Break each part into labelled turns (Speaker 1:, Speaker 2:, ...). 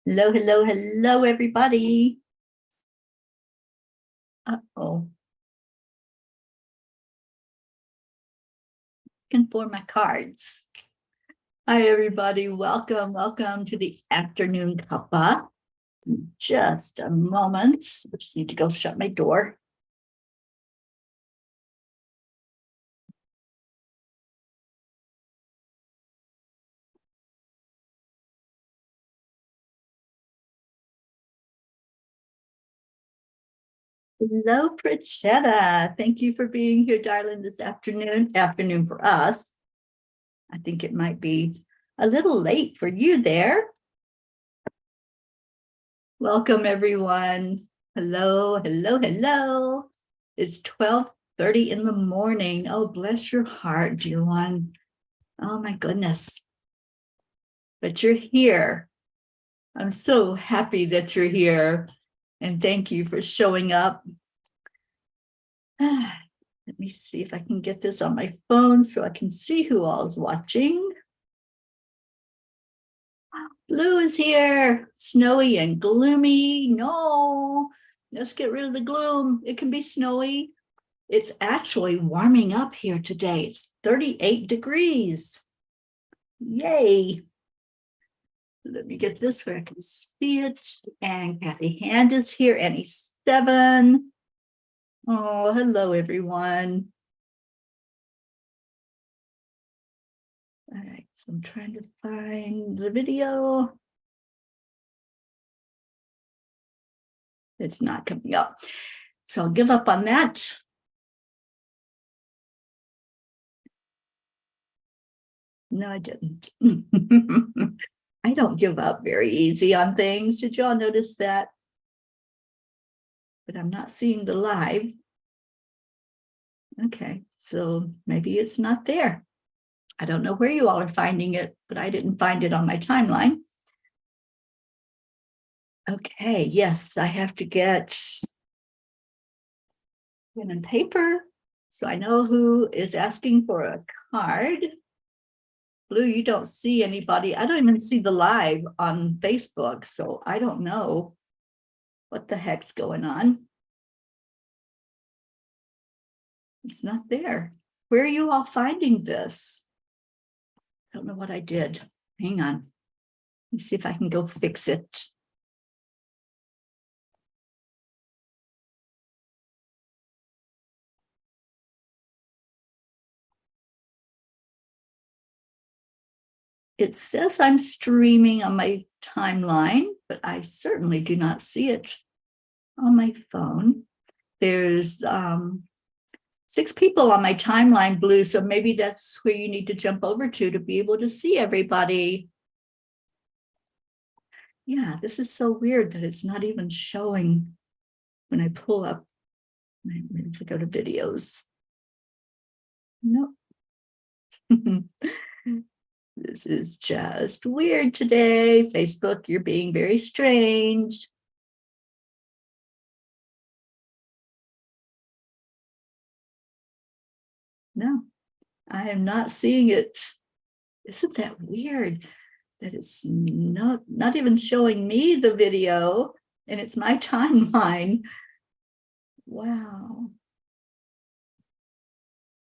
Speaker 1: Hello, hello, hello, everybody. Uh-oh. Looking for my cards. Hi, everybody. Welcome to the afternoon cuppa. Just a moment. I just need to go shut my door. Hello, Pritchetta. Thank you for being here, darling, this afternoon. Afternoon for us. I think it might be a little late for you there. Welcome, everyone. Hello, hello, hello. It's 12:30 in the morning. Oh, bless your heart, dear one. Oh, my goodness. But you're here. I'm so happy that you're here. And thank you for showing up. Let me see if I can get this on my phone so I can see who all is watching. Blue is here. Snowy and gloomy. No, let's get rid of the gloom. It can be snowy. It's actually warming up here today. It's 38 degrees. Yay. Let me get this where I can see it. And Kathy Hand is here, Annie 7. Oh, hello, everyone. All right, so I'm trying to find the video. It's not coming up. So I'll give up on that. No, I didn't. I don't give up very easy on things. Did y'all notice that? But I'm not seeing the live. Okay, so maybe it's not there. I don't know where you all are finding it, but I didn't find it on my timeline. Okay, yes, I have to get pen and paper. So I know who is asking for a card. Blue, you don't see anybody. I don't even see the live on Facebook, so I don't know what the heck's going on. It's not there. Where are you all finding this? I don't know what I did. Hang on. Let me see if I can go fix it. It says I'm streaming on my timeline, but I certainly do not see it on my phone. There's 6 people on my timeline, Blue, so maybe that's where you need to jump over to be able to see everybody. Yeah, this is so weird that it's not even showing when I pull up. Maybe if I go to videos. Nope. This is just weird today. Facebook, you're being very strange. No, I am not seeing it. Isn't that weird that it's not even showing me the video and it's my timeline? Wow.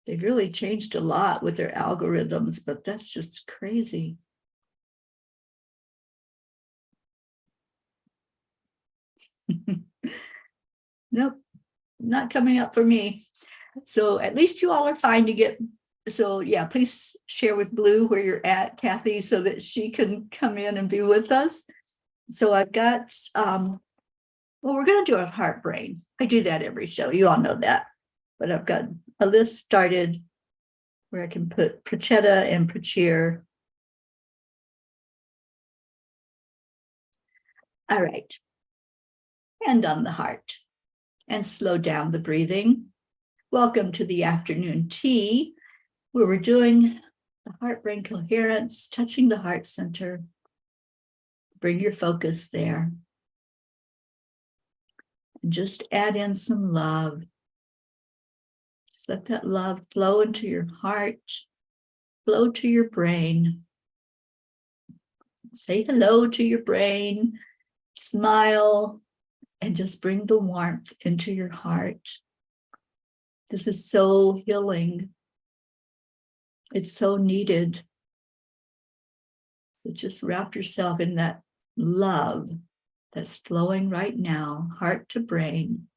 Speaker 1: They've really changed a lot with their algorithms, but that's just crazy. Nope, not coming up for me. So at least you all are finding it. So yeah, please share with Blue where you're at, Kathy, so that she can come in and be with us. So I've got, well, we're going to do a heart brain. I do that every show. You all know that. But I've got a list started where I can put Pritchetta and Pritchir. All right. Hand on the heart and slow down the breathing. Welcome to the afternoon tea, where we're doing the heart brain coherence, touching the heart center. Bring your focus there. And just add in some love. Just let that love flow into your heart, flow to your brain. Say hello to your brain, smile, and just bring the warmth into your heart. This is so healing. It's so needed. So just wrap yourself in that love that's flowing right now, heart to brain,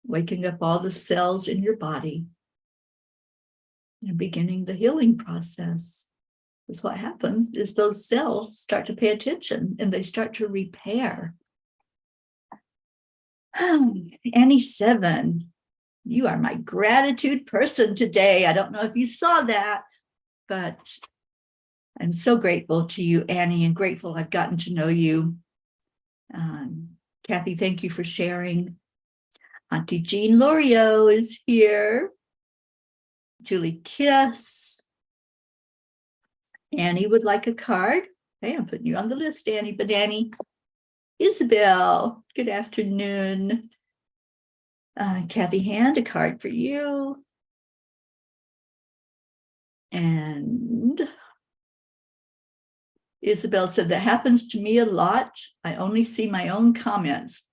Speaker 1: waking up all the cells in your body and beginning the healing process. Because what happens is those cells start to pay attention and they start to repair. Annie 7, you are my gratitude person today. I don't know if you saw that, but I'm so grateful to you, Annie, and grateful I've gotten to know you. Kathy, thank you for sharing. Auntie Jean Lorio is here. Julie Kiss. Annie would like a card. Hey, I'm putting you on the list, Annie. But Annie, Isabel, good afternoon. Kathy Hand, a card for you. And Isabel said, that happens to me a lot. I only see my own comments.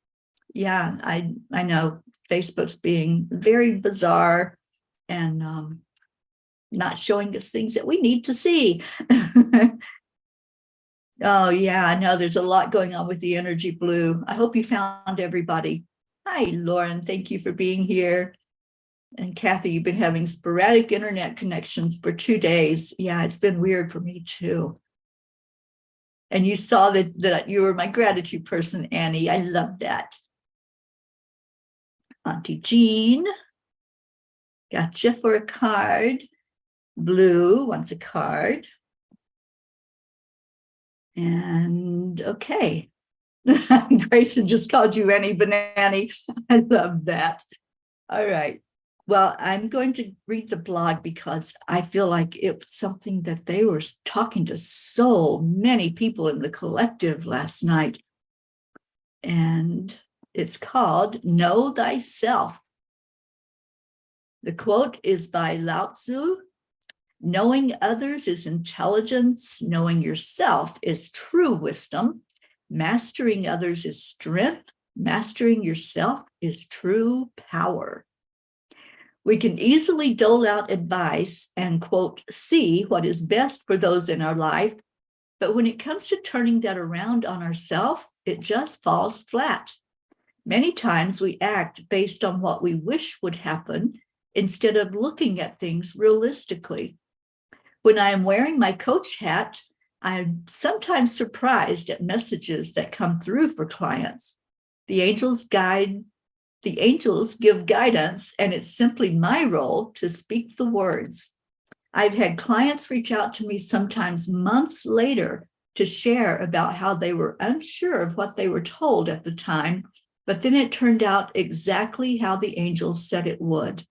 Speaker 1: Yeah, I know Facebook's being very bizarre and not showing us things that we need to see. Oh, yeah, I know there's a lot going on with the energy blue. I hope you found everybody. Hi, Lauren. Thank you for being here. And Kathy, you've been having sporadic internet connections for 2 days. Yeah, it's been weird for me too. And you saw that you were my gratitude person, Annie. I love that. Auntie Jean, gotcha for a card. Blue wants a card. And okay. Grayson just called you Annie Banani. I love that. All right. Well, I'm going to read the blog because I feel like it was something that they were talking to so many people in the collective last night. And it's called Know Thyself. The quote is by Lao Tzu. Knowing others is intelligence. Knowing yourself is true wisdom. Mastering others is strength. Mastering yourself is true power. We can easily dole out advice and, quote, see what is best for those in our life. But when it comes to turning that around on ourselves, it just falls flat. Many times we act based on what we wish would happen instead of looking at things realistically. When I am wearing my coach hat, I'm sometimes surprised at messages that come through for clients. The angels give guidance, and it's simply my role to speak the words. I've had clients reach out to me sometimes months later to share about how they were unsure of what they were told at the time, but then it turned out exactly how the angels said it would.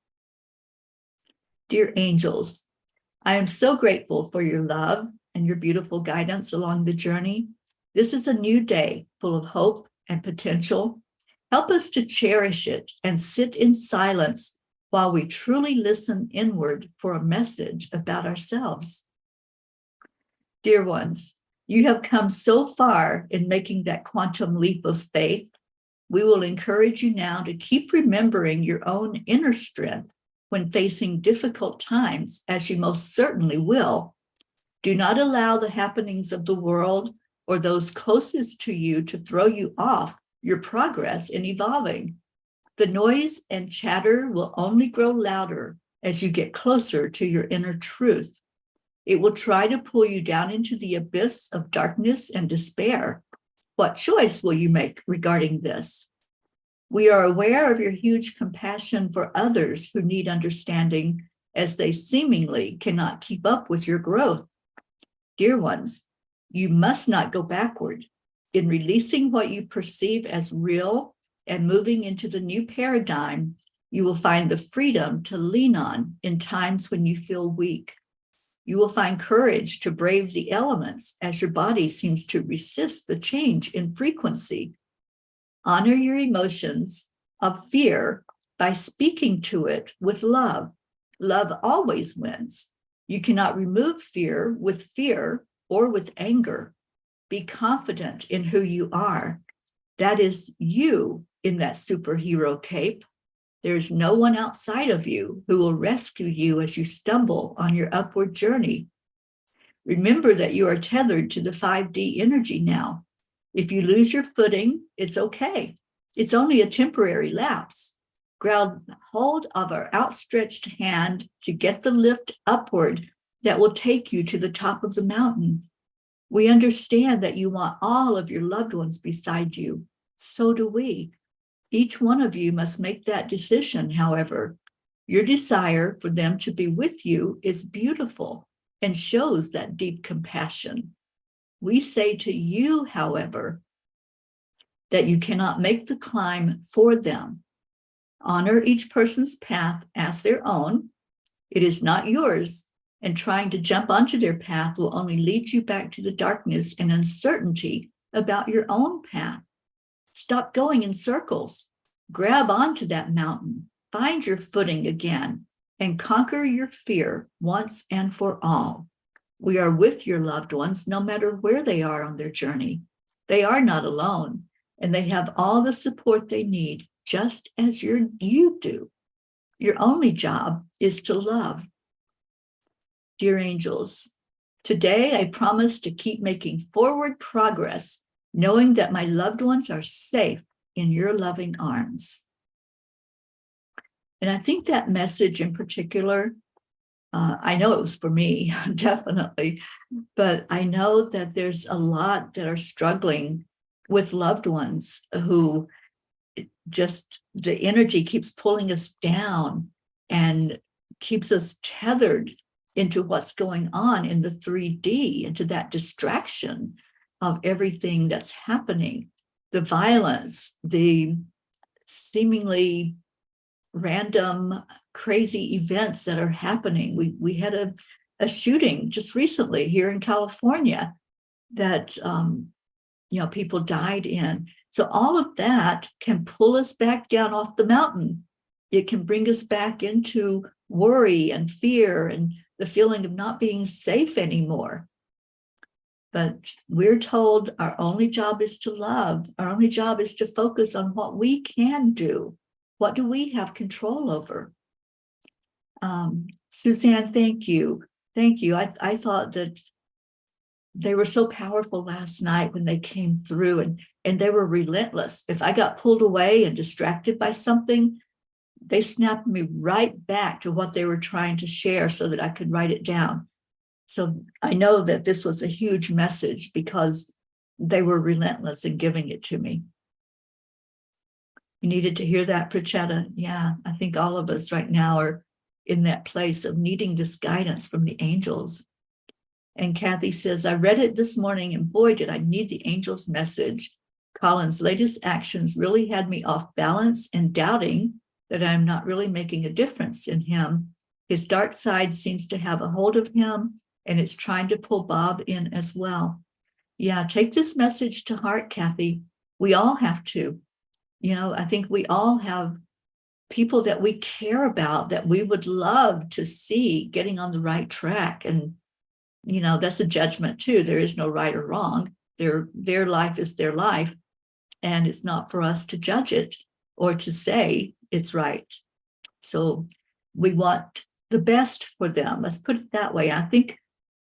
Speaker 1: Dear angels, I am so grateful for your love and your beautiful guidance along the journey. This is a new day full of hope and potential. Help us to cherish it and sit in silence while we truly listen inward for a message about ourselves. Dear ones, you have come so far in making that quantum leap of faith. We will encourage you now to keep remembering your own inner strength when facing difficult times, as you most certainly will. Do not allow the happenings of the world or those closest to you to throw you off your progress in evolving. The noise and chatter will only grow louder as you get closer to your inner truth. It will try to pull you down into the abyss of darkness and despair. What choice will you make regarding this? We are aware of your huge compassion for others who need understanding as they seemingly cannot keep up with your growth. Dear ones, you must not go backward. In releasing what you perceive as real and moving into the new paradigm, you will find the freedom to lean on in times when you feel weak. You will find courage to brave the elements as your body seems to resist the change in frequency. Honor your emotions of fear by speaking to it with love. Love always wins. You cannot remove fear with fear or with anger. Be confident in who you are. That is you in that superhero cape. There's no one outside of you who will rescue you as you stumble on your upward journey. Remember that you are tethered to the 5D energy now. If you lose your footing, it's okay. It's only a temporary lapse. Grab hold of our outstretched hand to get the lift upward that will take you to the top of the mountain. We understand that you want all of your loved ones beside you. So do we. Each one of you must make that decision, however. Your desire for them to be with you is beautiful and shows that deep compassion. We say to you, however, that you cannot make the climb for them. Honor each person's path as their own. It is not yours, and trying to jump onto their path will only lead you back to the darkness and uncertainty about your own path. Stop going in circles. Grab onto that mountain. Find your footing again and conquer your fear once and for all. We are with your loved ones no matter where they are on their journey. They are not alone, and they have all the support they need, just as you do. Your only job is to love. Dear angels, today I promise to keep making forward progress, knowing that my loved ones are safe in your loving arms. And I think that message in particular, I know it was for me, definitely, but I know that there's a lot that are struggling with loved ones who just, the energy keeps pulling us down and keeps us tethered into what's going on in the 3D, into that distraction of everything that's happening, the violence, the seemingly random, crazy events that are happening. We had a shooting just recently here in California that people died in. So all of that can pull us back down off the mountain. It can bring us back into worry and fear and the feeling of not being safe anymore. But we're told our only job is to love. Our only job is to focus on what we can do. What do we have control over? Suzanne, thank you. Thank you. I thought that they were so powerful last night when they came through, and they were relentless. If I got pulled away and distracted by something, they snapped me right back to what they were trying to share so that I could write it down. So I know that this was a huge message because they were relentless in giving it to me. You needed to hear that, Prachetta? Yeah, I think all of us right now are in that place of needing this guidance from the angels. And Kathy says, I read it this morning and boy, did I need the angel's message. Colin's latest actions really had me off balance and doubting that I'm not really making a difference in him. His dark side seems to have a hold of him and it's trying to pull Bob in as well. Yeah, take this message to heart, Kathy. We all have to. I think we all have people that we care about that we would love to see getting on the right track. And, that's a judgment too. There is no right or wrong. Their life is their life. And it's not for us to judge it or to say it's right. So we want the best for them. Let's put it that way. I think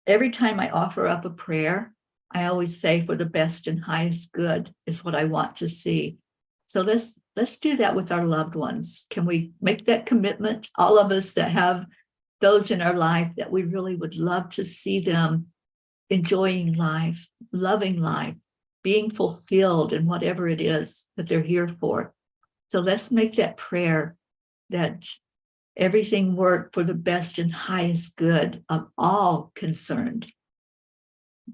Speaker 1: every time I offer up a prayer, I always say for the best and highest good is what I want to see. So let's do that with our loved ones. Can we make that commitment? All of us that have those in our life that we really would love to see them enjoying life, loving life, being fulfilled in whatever it is that they're here for. So let's make that prayer that everything work for the best and highest good of all concerned.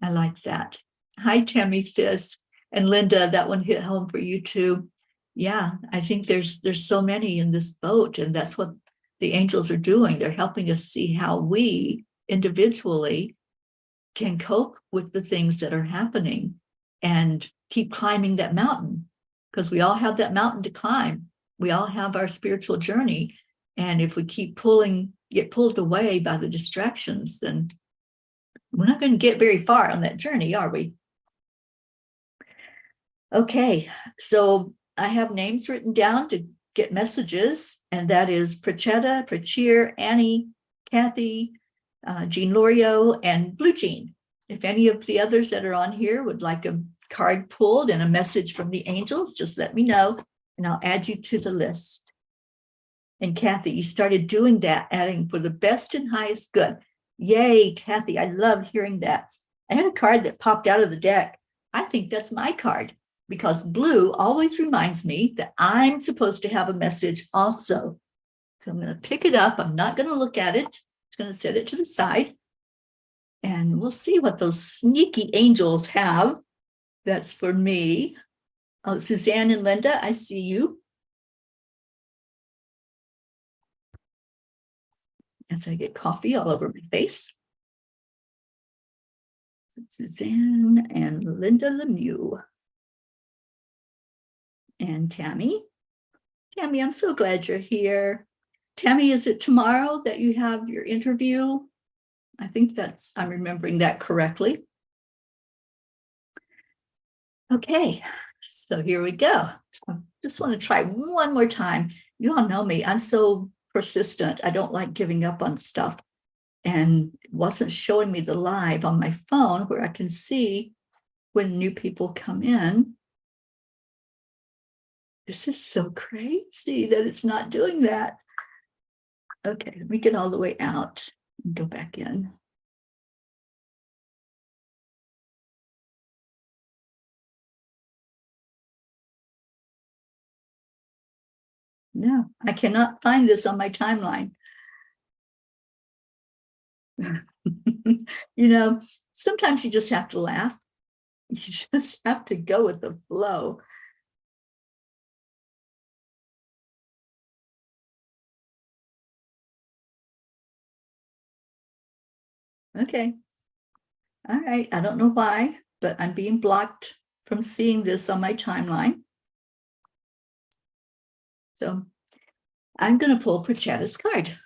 Speaker 1: I like that. Hi, Tammy Fisk and Linda. That one hit home for you too. Yeah, I think there's so many in this boat, and that's what the angels are doing. They're helping us see how we individually can cope with the things that are happening and keep climbing that mountain, because we all have that mountain to climb. We all have our spiritual journey. And if we get pulled away by the distractions, then we're not going to get very far on that journey, are we? Okay, so I have names written down to get messages, and that is Prachetta, Prachir, Annie, Kathy, Jean Lorio, and Blue Jean. If any of the others that are on here would like a card pulled and a message from the angels, just let me know, and I'll add you to the list. And Kathy, you started doing that, adding for the best and highest good. Yay, Kathy, I love hearing that. I had a card that popped out of the deck. I think that's my card because blue always reminds me that I'm supposed to have a message also. So I'm going to pick it up. I'm not going to look at it. Just going to set it to the side. And we'll see what those sneaky angels have. That's for me. Oh, Suzanne and Linda, I see you. As I get coffee all over my face. Suzanne and Linda Lemieux. And Tammy. Tammy, I'm so glad you're here. Tammy, is it tomorrow that you have your interview? I think I'm remembering that correctly. Okay, so here we go. I just want to try one more time. You all know me. I'm so persistent. I don't like giving up on stuff. And it wasn't showing me the live on my phone where I can see when new people come in. This is so crazy that it's not doing that. Okay, let me get all the way out and go back in. No, I cannot find this on my timeline. You know, sometimes you just have to laugh. You just have to go with the flow. Okay. All right. I don't know why, but I'm being blocked from seeing this on my timeline. So I'm going to pull Prachetta's card.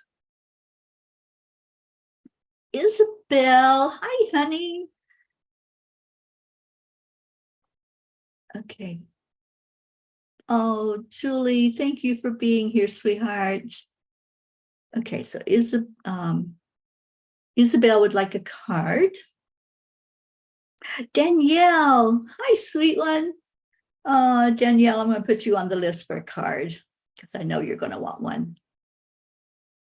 Speaker 1: Isabel, hi, honey. Okay. Oh, Julie, thank you for being here, sweetheart. Okay, so Isabel would like a card. Danielle, hi, sweet one. Danielle, I'm going to put you on the list for a card because I know you're going to want one.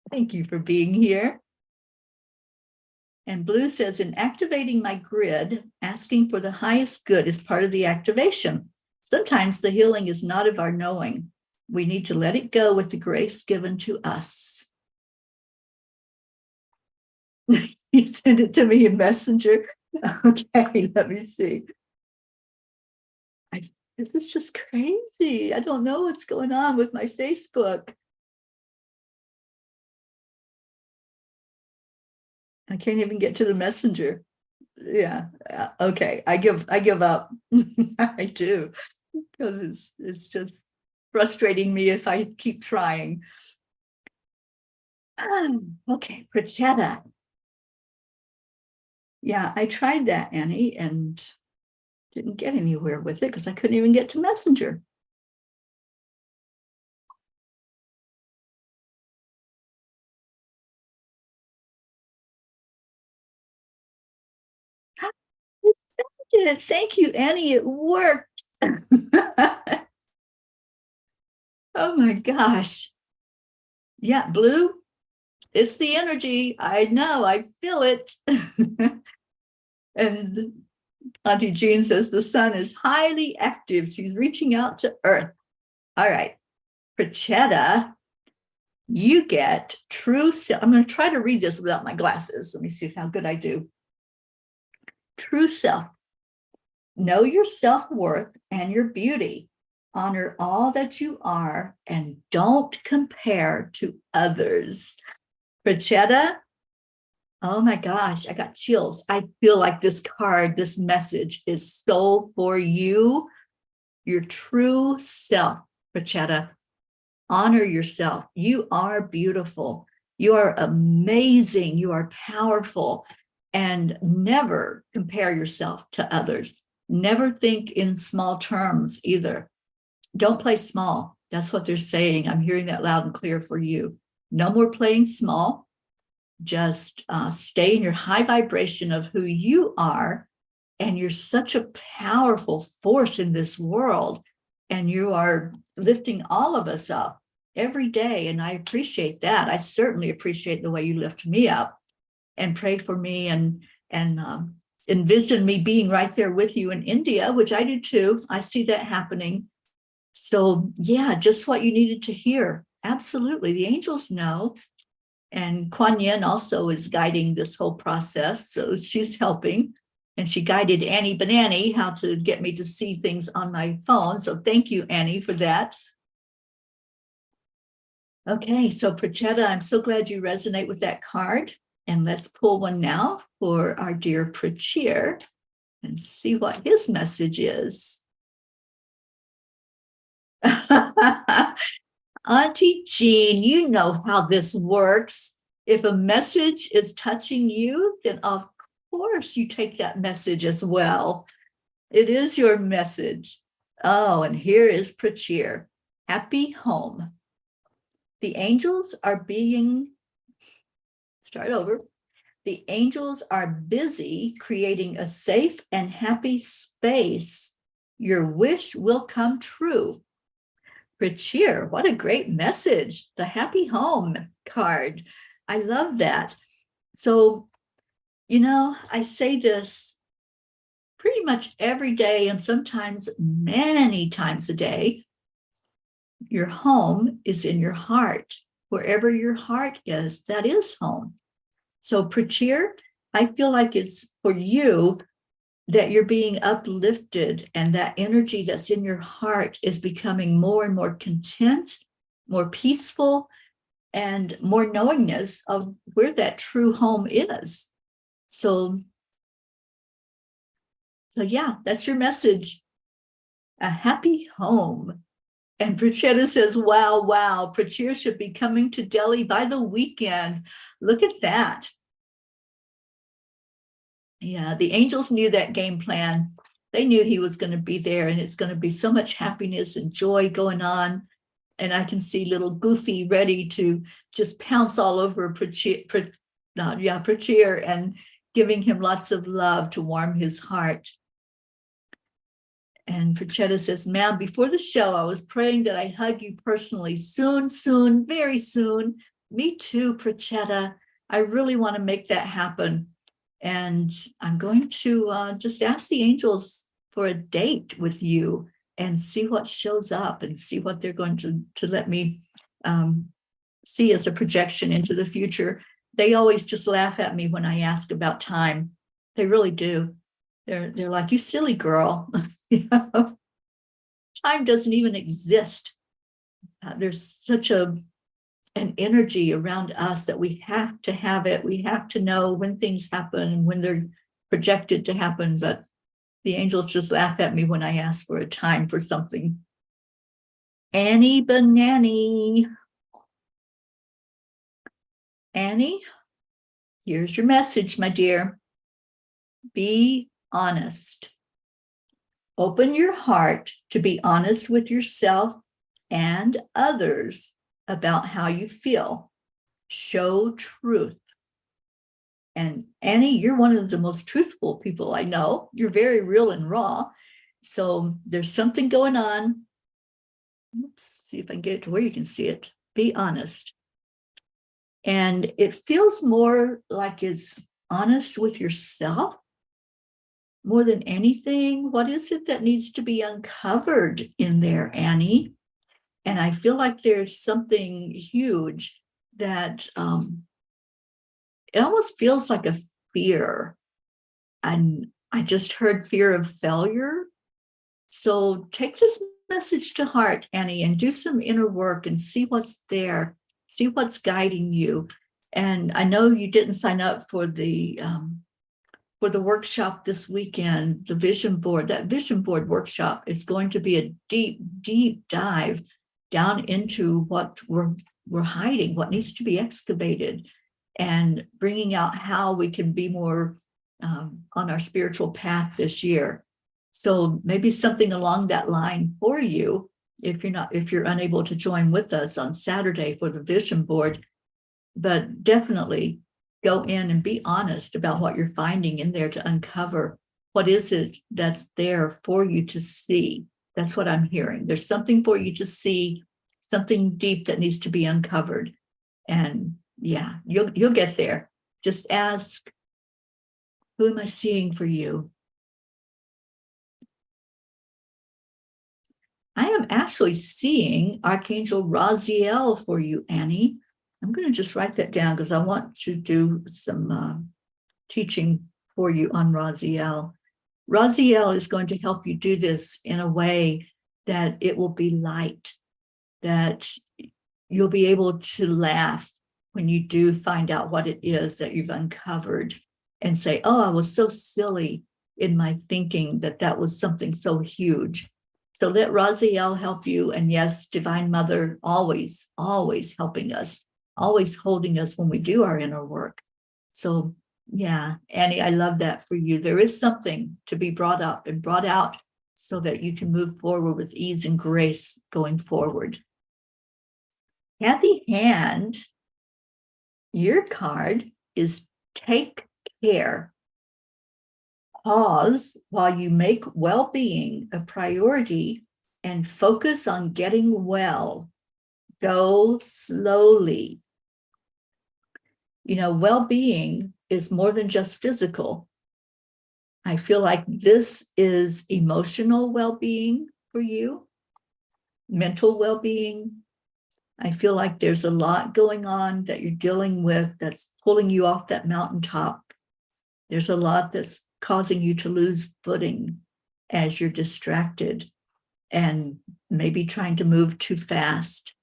Speaker 1: Thank you for being here. And Blue says, in activating my grid, asking for the highest good is part of the activation. Sometimes the healing is not of our knowing. We need to let it go with the grace given to us. You sent it to me in Messenger. Okay, let me see. This is just crazy. I don't know what's going on with my Facebook. I can't even get to the Messenger. Yeah. Okay. I give up. I do, because it's just frustrating me if I keep trying. Okay, Prachetta. Yeah, I tried that, Annie, and didn't get anywhere with it because I couldn't even get to Messenger. Thank you, Annie. It worked. Oh my gosh. Yeah, Blue, it's the energy. I know, I feel it. And Auntie Jean says the sun is highly active. She's reaching out to Earth. All right, Prachetta, you get true self. I'm going to try to read this without my glasses. Let me see how good I do. True self. Know your self-worth and your beauty. Honor all that you are and don't compare to others. Prachetta, oh my gosh, I got chills. I feel like this card, this message is so for you, your true self, Prachetta. Honor yourself. You are beautiful. You are amazing. You are powerful. And never compare yourself to others. Never think in small terms either. Don't play small. That's what they're saying. I'm hearing that loud and clear for you. No more playing small. Just stay in your high vibration of who you are. And you're such a powerful force in this world. And you are lifting all of us up every day. And I appreciate that. I certainly appreciate the way you lift me up and pray for me and envision me being right there with you in India, which I do too. I see that happening. So yeah, just what you needed to hear. Absolutely. The angels know. And Kuan Yin also is guiding this whole process. So she's helping. And she guided Annie Banani how to get me to see things on my phone. So thank you, Annie, for that. Okay, so Prachetta, I'm so glad you resonate with that card. And let's pull one now for our dear Prachir and see what his message is. Auntie Jean, you know how this works. If a message is touching you, then of course you take that message as well. It is your message. Oh, and here is Prachir. Happy home. The angels are being, start over. The angels are busy creating a safe and happy space. Your wish will come true. Prachir, what a great message. The happy home card. I love that. So, you know, I say this pretty much every day and sometimes many times a day. Your home is in your heart. Wherever your heart is, that is home. So, Prachir, I feel like it's for you that you're being uplifted and that energy that's in your heart is becoming more and more content, more peaceful, and more knowingness of where that true home is. So yeah, that's your message. A happy home. And Prachetta says, wow, wow, Prachir should be coming to Delhi by the weekend. Look at that. Yeah, the angels knew that game plan. They knew he was going to be there, and it's going to be so much happiness and joy going on. And I can see little Goofy ready to just pounce all over Prachir and giving him lots of love to warm his heart. And Prachetta says, ma'am, before the show, I was praying that I hug you personally soon, soon, very soon. Me too, Prachetta. I really want to make that happen. And I'm going to just ask the angels for a date with you and see what shows up and see what they're going to let me see as a projection into the future. They always just laugh at me when I ask about time. They really do. They're like, you silly girl. You know? Time doesn't even exist. There's such an energy around us that we have to have it. We have to know when things happen and when they're projected to happen. But the angels just laugh at me when I ask for a time for something. Annie Banani. Annie, here's your message, my dear. Be honest. Open your heart to be honest with yourself and others about how you feel. Show truth. And Annie, you're one of the most truthful people I know. You're very real and raw. So there's something going on. Let's see if I can get it to where you can see it. Be honest. And it feels more like it's honest with yourself more than anything. What is it that needs to be uncovered in there, Annie? And I feel like there's something huge that it almost feels like a fear. And I just heard fear of failure. So take this message to heart, Annie, and do some inner work and see what's there, see what's guiding you. And I know you didn't sign up for the workshop this weekend, the vision board. That vision board workshop is going to be a deep, deep dive down into what we're hiding, what needs to be excavated, and bringing out how we can be more on our spiritual path this year. So maybe something along that line for you, if you're unable to join with us on Saturday for the vision board, but definitely go in and be honest about what you're finding in there to uncover what is it that's there for you to see. That's what I'm hearing. There's something for you to see, something deep that needs to be uncovered. And yeah, you'll get there. Just ask, who am I seeing for you? I am actually seeing Archangel Raziel for you, Annie. I'm going to just write that down because I want to do some teaching for you on Raziel. Raziel is going to help you do this in a way that it will be light, that you'll be able to laugh when you do find out what it is that you've uncovered and say, oh, I was so silly in my thinking that was something so huge. So let Raziel help you. And yes, Divine Mother, always, always helping us, always holding us when we do our inner work. So yeah, Annie, I love that for you. There is something to be brought up and brought out so that you can move forward with ease and grace going forward. Kathy Hand, your card is take care. Pause while you make well-being a priority and focus on getting well. Go slowly. You know, well-being is more than just physical. I feel like this is emotional well-being for you, mental well-being. I feel like there's a lot going on that you're dealing with that's pulling you off that mountaintop. There's a lot that's causing you to lose footing as you're distracted and maybe trying to move too fast.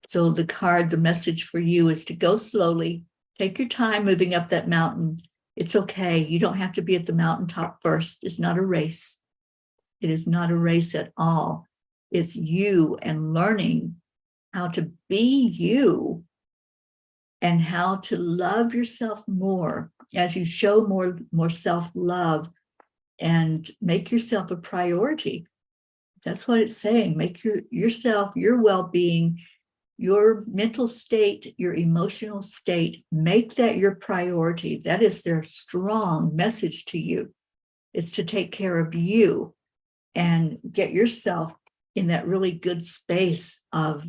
Speaker 1: So the message for you is to go slowly, take your time moving up that mountain. It's okay. You don't have to be at the mountaintop first. It's not a race. It is not a race at all. It's you and learning how to be you and how to love yourself more as you show more self-love and make yourself a priority. That's what it's saying. Make yourself, your well-being, your mental state, your emotional state, make that your priority. That is their strong message to you. It's to take care of you and get yourself in that really good space of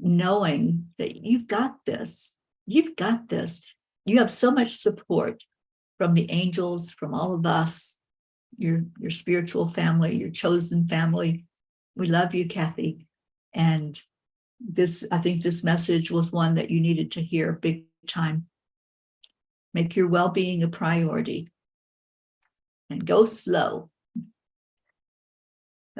Speaker 1: knowing that you've got this. You've got this. You have so much support from the angels, from all of us, your spiritual family, your chosen family. We love you, Kathy. And I think this message was one that you needed to hear big time. Make your well-being a priority and go slow.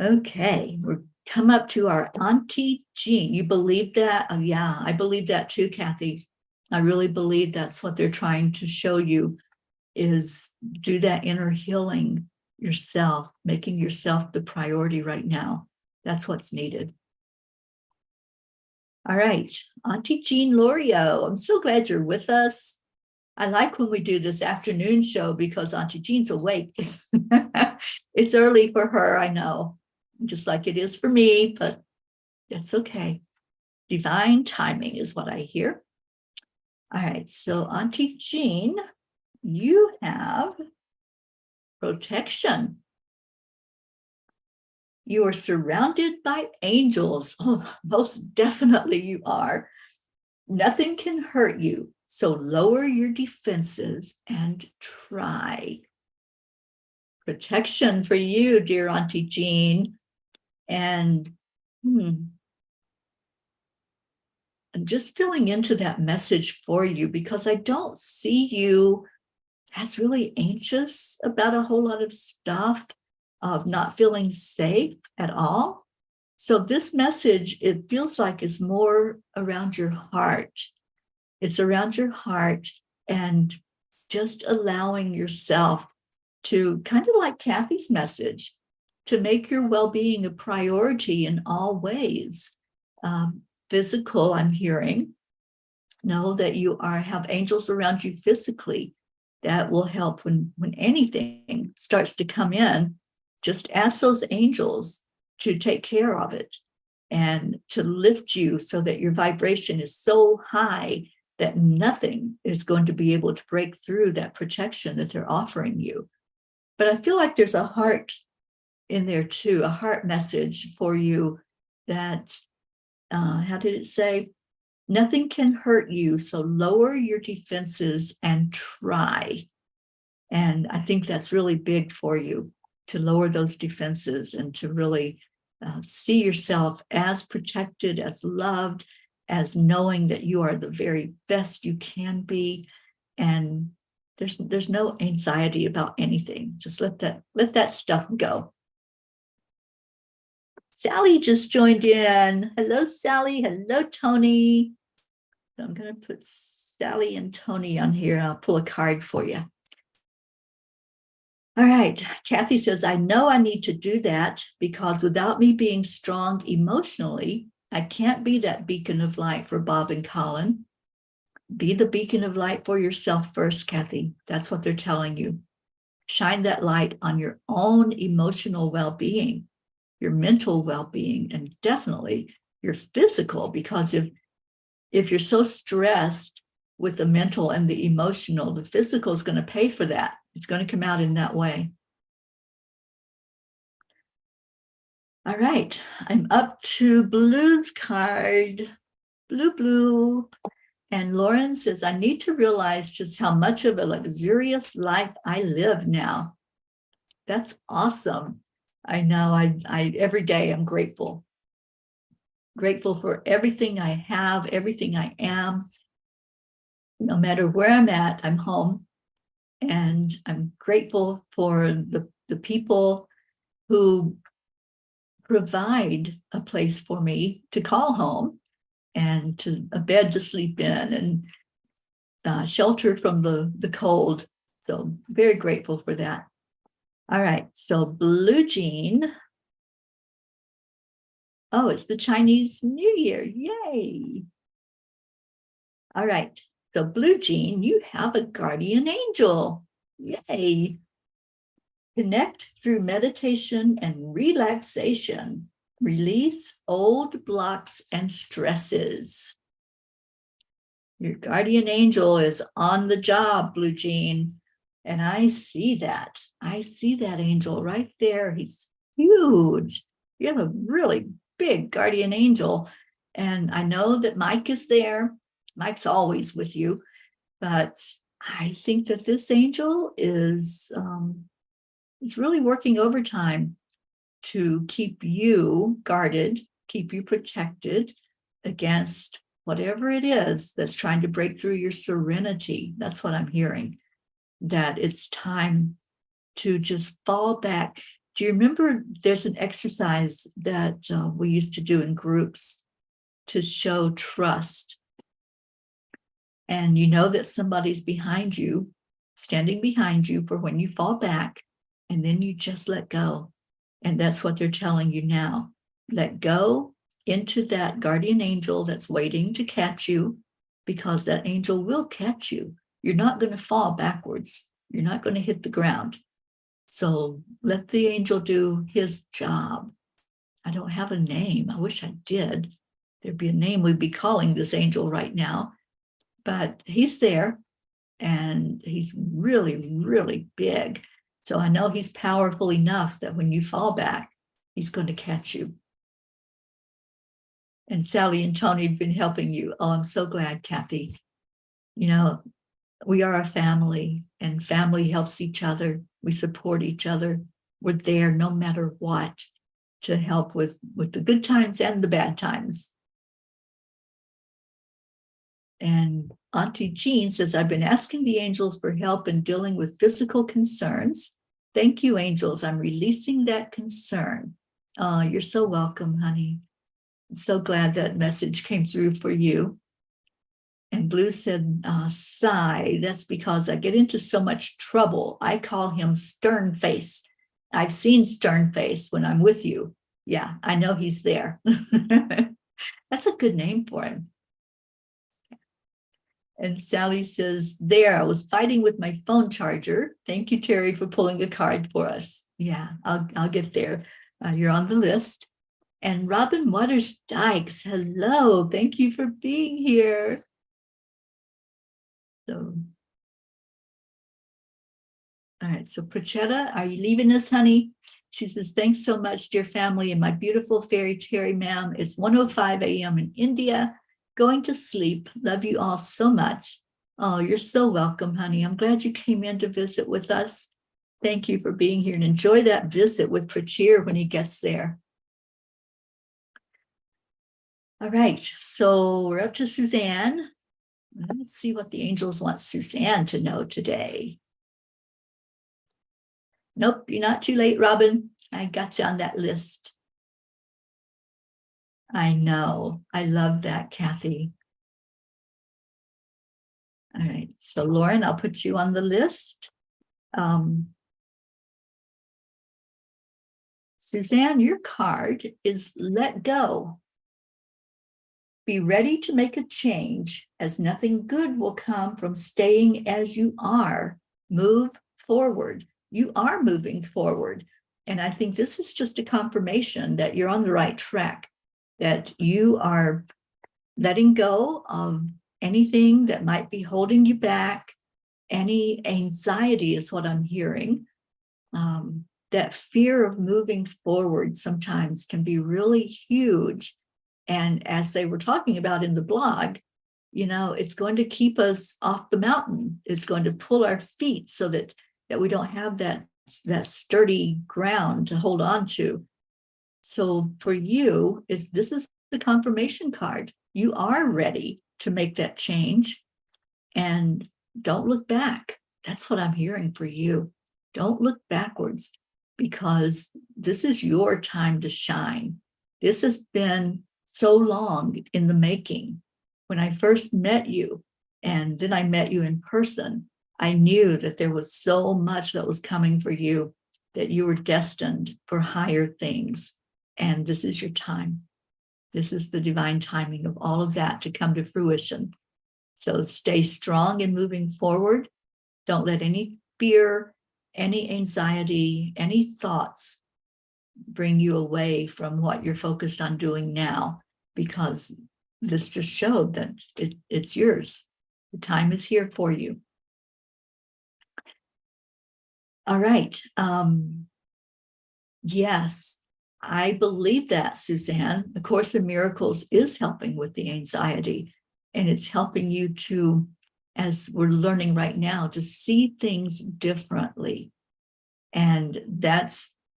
Speaker 1: Okay, we're come up to our Auntie Jean. You believe that? Oh, yeah, I believe that too, Kathy. I really believe that's what they're trying to show you is do that inner healing yourself, making yourself the priority right now. That's what's needed. All right, Auntie Jean Lorio, I'm so glad you're with us. I like when we do this afternoon show because Auntie Jean's awake. It's early for her, I know, just like it is for me, but that's okay. Divine timing is what I hear. All right, so Auntie Jean, you have protection. You are surrounded by angels. Oh, most definitely you are. Nothing can hurt you, so lower your defenses and try. Protection for you, dear Auntie Jean. And I'm just filling into that message for you because I don't see you as really anxious about a whole lot of stuff, of not feeling safe at all. So this message, it feels like is more around your heart. It's around your heart and just allowing yourself to, kind of like Kathy's message, to make your well-being a priority in all ways. Physical, I'm hearing. Know that you have angels around you physically that will help when anything starts to come in. just ask those angels to take care of it and to lift you so that your vibration is so high that nothing is going to be able to break through that protection that they're offering you. But I feel like there's a heart in there too, a heart message for you that, how did it say? Nothing can hurt you, so lower your defenses and try. And I think that's really big for you, to lower those defenses and to really see yourself as protected, as loved, as knowing that you are the very best you can be. And there's no anxiety about anything. Just let that stuff go. Sally just joined in. Hello, Sally. Hello, Tony. So I'm going to put Sally and Tony on here. I'll pull a card for you. All right. Kathy says, I know I need to do that because without me being strong emotionally, I can't be that beacon of light for Bob and Colin. Be the beacon of light for yourself first, Kathy. That's what they're telling you. Shine that light on your own emotional well-being, your mental well-being, and definitely your physical, because if you're so stressed with the mental and the emotional, the physical is going to pay for that. It's going to come out in that way. All right, I'm up to Blue's card. Blue. And Lauren says, I need to realize just how much of a luxurious life I live now. That's awesome. I know I every day I'm grateful. Grateful for everything I have, everything I am. No matter where I'm at, I'm home. And I'm grateful for the people who provide a place for me to call home and to a bed to sleep in and shelter from the cold. So very grateful for that. All right, so Blue Jean. Oh, it's the Chinese New Year. Yay. All right, so Blue Jean, you have a guardian angel. Yay. Connect through meditation and relaxation. Release old blocks and stresses. Your guardian angel is on the job, Blue Jean. And I see that. I see that angel right there. He's huge. You have a really big guardian angel. And I know that Mike is there. Mike's always with you. But I think that this angel is really working overtime to keep you guarded, keep you protected against whatever it is that's trying to break through your serenity. That's what I'm hearing, that it's time to just fall back. Do you remember there's an exercise that we used to do in groups to show trust? And you know that somebody's behind you, standing behind you for when you fall back, and then you just let go. And that's what they're telling you now. Let go into that guardian angel that's waiting to catch you, because that angel will catch you. You're not going to fall backwards. You're not going to hit the ground. So let the angel do his job. I don't have a name. I wish I did. There'd be a name we'd be calling this angel right now. But he's there, and he's really, really big. So I know he's powerful enough that when you fall back, he's going to catch you. And Sally and Tony have been helping you. Oh, I'm so glad, Kathy. You know, we are a family, and family helps each other. We support each other. We're there no matter what to help with the good times and the bad times. And Auntie Jean says, I've been asking the angels for help in dealing with physical concerns. Thank you, angels. I'm releasing that concern. Oh, you're so welcome, honey. I'm so glad that message came through for you. And Blue said, sigh. That's because I get into so much trouble. I call him Stern Face. I've seen Stern Face when I'm with you. Yeah, I know he's there. That's a good name for him. And Sally says, there, I was fighting with my phone charger. Thank you, Teri, for pulling a card for us. Yeah, I'll get there. You're on the list. And Robin Waters Dykes, hello. Thank you for being here. So, all right, so Prachetta, are you leaving us, honey? She says, thanks so much, dear family, and my beautiful fairy Teri, ma'am. It's 1:05 a.m. in India. Going to sleep. Love you all so much. Oh, you're so welcome, honey. I'm glad you came in to visit with us. Thank you for being here, and enjoy that visit with Prachir when he gets there. All right, so we're up to Suzanne. Let's see what the angels want Suzanne to know today. Nope, you're not too late, Robin. I got you on that list. I know. I love that, Kathy. All right, so Lauren, I'll put you on the list. Suzanne, your card is let go. Be ready to make a change, as nothing good will come from staying as you are. Move forward. You are moving forward. And I think this is just a confirmation that you're on the right track, that you are letting go of anything that might be holding you back. Any anxiety is what I'm hearing. That fear of moving forward sometimes can be really huge. And as they were talking about in the blog, you know, it's going to keep us off the mountain. It's going to pull our feet so that we don't have that sturdy ground to hold on to. So for you, this is the confirmation card. You are ready to make that change, and don't look back. That's what I'm hearing for you. Don't look backwards, because this is your time to shine. This has been so long in the making. When I first met you, and then I met you in person, I knew that there was so much that was coming for you, that you were destined for higher things. And this is your time. This is the divine timing of all of that to come to fruition. So stay strong in moving forward. Don't let any fear, any anxiety, any thoughts bring you away from what you're focused on doing now, because this just showed that it's yours. The time is here for you. All right. Yes, I believe that, Suzanne. The Course in Miracles is helping with the anxiety, and it's helping you to, as we're learning right now, to see things differently. And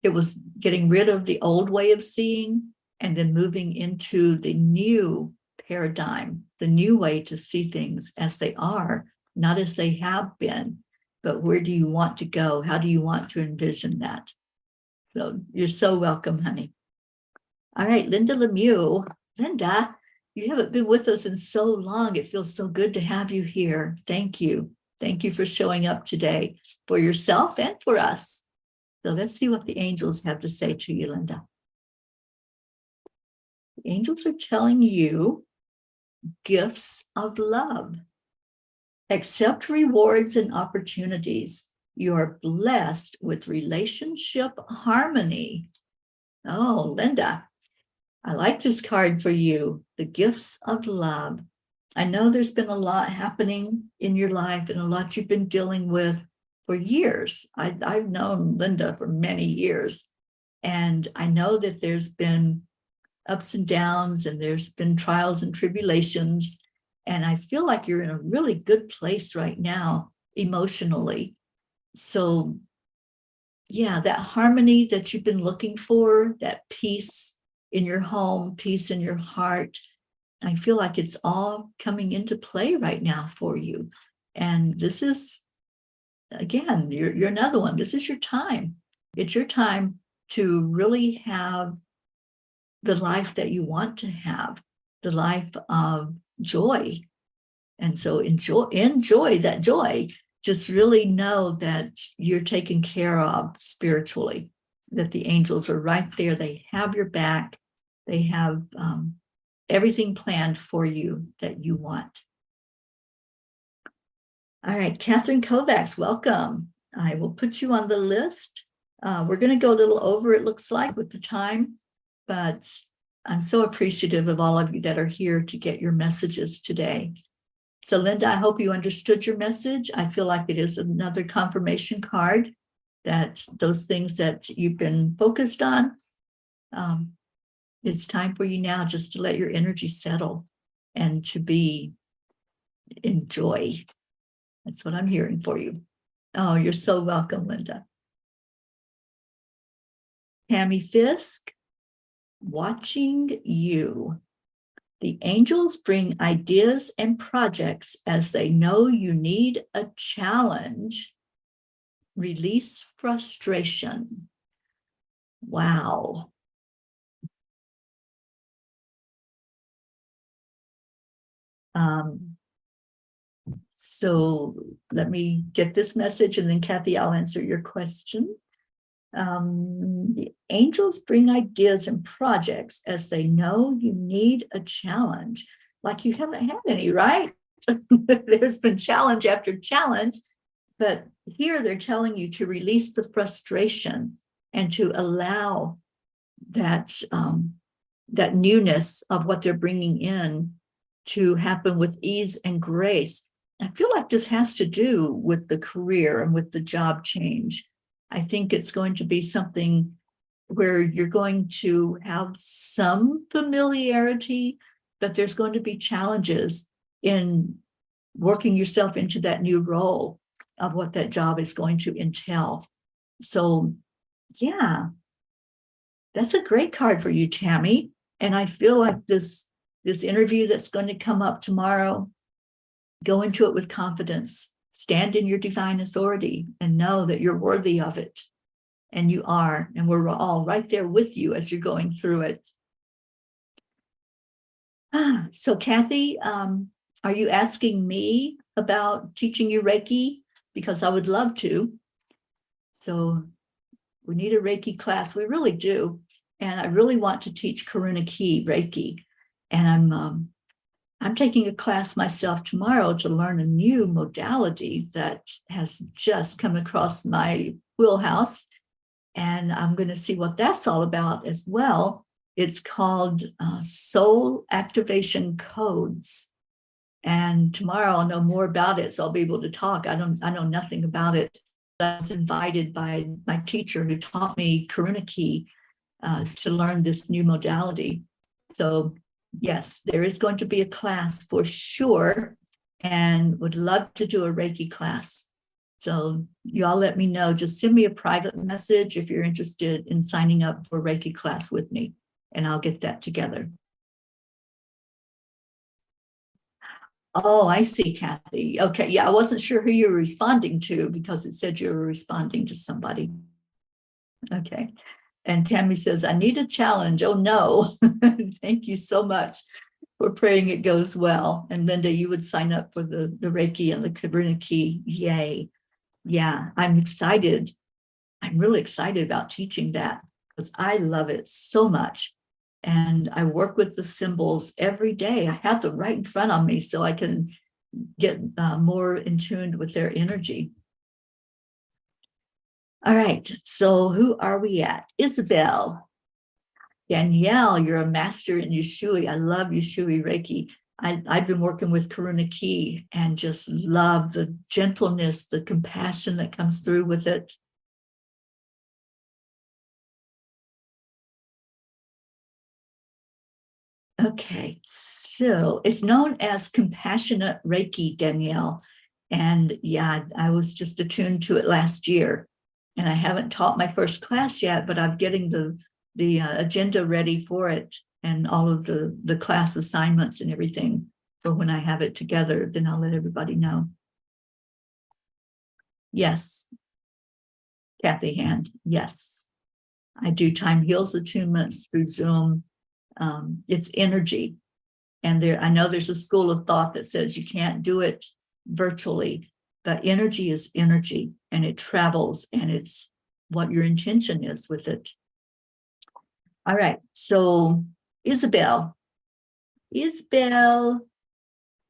Speaker 1: it was getting rid of the old way of seeing and then moving into the new paradigm, the new way to see things as they are, not as they have been, but where do you want to go? How do you want to envision that? So you're so welcome, honey. All right, Linda Lemieux. Linda, you haven't been with us in so long. It feels so good to have you here. Thank you. Thank you for showing up today for yourself and for us. So let's see what the angels have to say to you, Linda. The angels are telling you gifts of love. Accept rewards and opportunities. You are blessed with relationship harmony. Oh, Linda, I like this card for you, the gifts of love. I know there's been a lot happening in your life and a lot you've been dealing with for years. I've known Linda for many years, and I know that there's been ups and downs, and there's been trials and tribulations, and I feel like you're in a really good place right now emotionally. So yeah, that harmony that you've been looking for, that peace in your home, peace in your heart, I feel like it's all coming into play right now for you. And this is, again, you're another one. This is your time. It's your time to really have the life that you want to have, the life of joy. And so enjoy that joy. Just really know that you're taken care of spiritually, that the angels are right there. They have your back. They have everything planned for you that you want. All right, Catherine Kovacs, welcome. I will put you on the list. We're going to go a little over, it looks like, with the time, but I'm so appreciative of all of you that are here to get your messages today. So Linda, I hope you understood your message. I feel like it is another confirmation card that those things that you've been focused on, it's time for you now just to let your energy settle and to be in joy. That's what I'm hearing for you. Oh, you're so welcome, Linda. Tammy Fisk, watching you. The angels bring ideas and projects as they know you need a challenge. Release frustration. Wow. So let me get this message, and then Kathy, I'll answer your question. The angels bring ideas and projects as they know you need a challenge. Like you haven't had any, right? There's been challenge after challenge, but here they're telling you to release the frustration and to allow that that newness of what they're bringing in to happen with ease and grace. I feel like this has to do with the career and with the job change. I think it's going to be something where you're going to have some familiarity, but there's going to be challenges in working yourself into that new role of what that job is going to entail. So, yeah, that's a great card for you, Tammy. And I feel like this interview that's going to come up tomorrow, go into it with confidence, stand in your divine authority, and know that you're worthy of it. And you are, and we're all right there with you as you're going through it. So Kathy, are you asking me about teaching you Reiki? Because I would love to. So we need a Reiki class. We really do. And I really want to teach Karuna Ki Reiki. And I'm taking a class myself tomorrow to learn a new modality that has just come across my wheelhouse. And I'm going to see what that's all about as well. It's called Soul Activation Codes. And tomorrow I'll know more about it, so I'll be able to talk. I know nothing about it. I was invited by my teacher who taught me Karuna Ki to learn this new modality. So yes, there is going to be a class for sure, and would love to do a Reiki class. So you all let me know. Just send me a private message if you're interested in signing up for a Reiki class with me, and I'll get that together. Oh, I see, Kathy. Okay, yeah, I wasn't sure who you were responding to because it said you were responding to somebody. Okay. And Tammy says, I need a challenge. Oh, no. Thank you so much for praying it goes well. And Linda, you would sign up for the Reiki and the Karuna Ki. Yay. Yeah, I'm excited. I'm really excited about teaching that because I love it so much. And I work with the symbols every day. I have them right in front of me so I can get more in tune with their energy. All right, so who are we at? Isabel. Danielle, you're a master in Yushui. I love Yushui Reiki. I've been working with Karuna Ki and just love the gentleness, the compassion that comes through with it. Okay, so it's known as compassionate Reiki, Danielle. And yeah, I was just attuned to it last year. And I haven't taught my first class yet, but I'm getting the agenda ready for it and all of the class assignments and everything for when I have it together. Then I'll let everybody know. Yes, Kathy Hand. Yes, I do time heals attunements through Zoom. It's energy. And I know there's a school of thought that says you can't do it virtually, but energy is energy and it travels, and it's what your intention is with it. All right. So Isabel,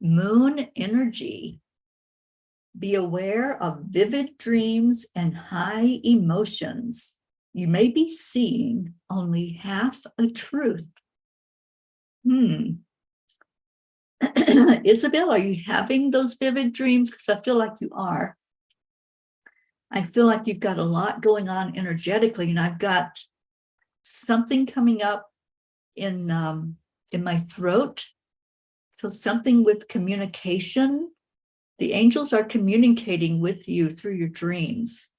Speaker 1: moon energy. Be aware of vivid dreams and high emotions. You may be seeing only half a truth. Isabel, are you having those vivid dreams? Because I feel like you are. I feel like you've got a lot going on energetically, and I've got something coming up in my throat. So something with communication. The angels are communicating with you through your dreams.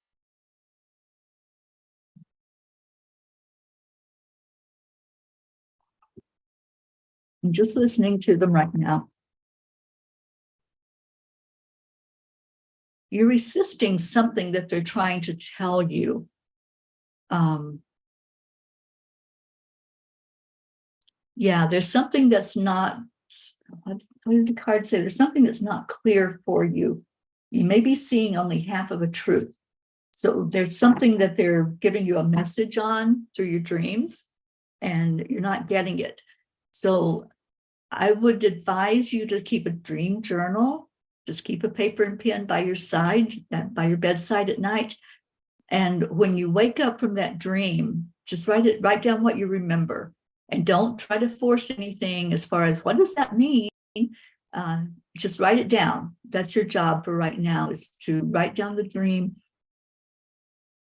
Speaker 1: I'm just listening to them right now. You're resisting something that they're trying to tell you. Yeah, there's something that's not, what did the card say? There's something that's not clear for you. You may be seeing only half of a truth. So there's something that they're giving you a message on through your dreams, and you're not getting it. So I would advise you to keep a dream journal. Just keep a paper and pen by your side, by your bedside at night. And when you wake up from that dream, just write down what you remember. And don't try to force anything as far as what does that mean? Just write it down. That's your job for right now, is to write down the dream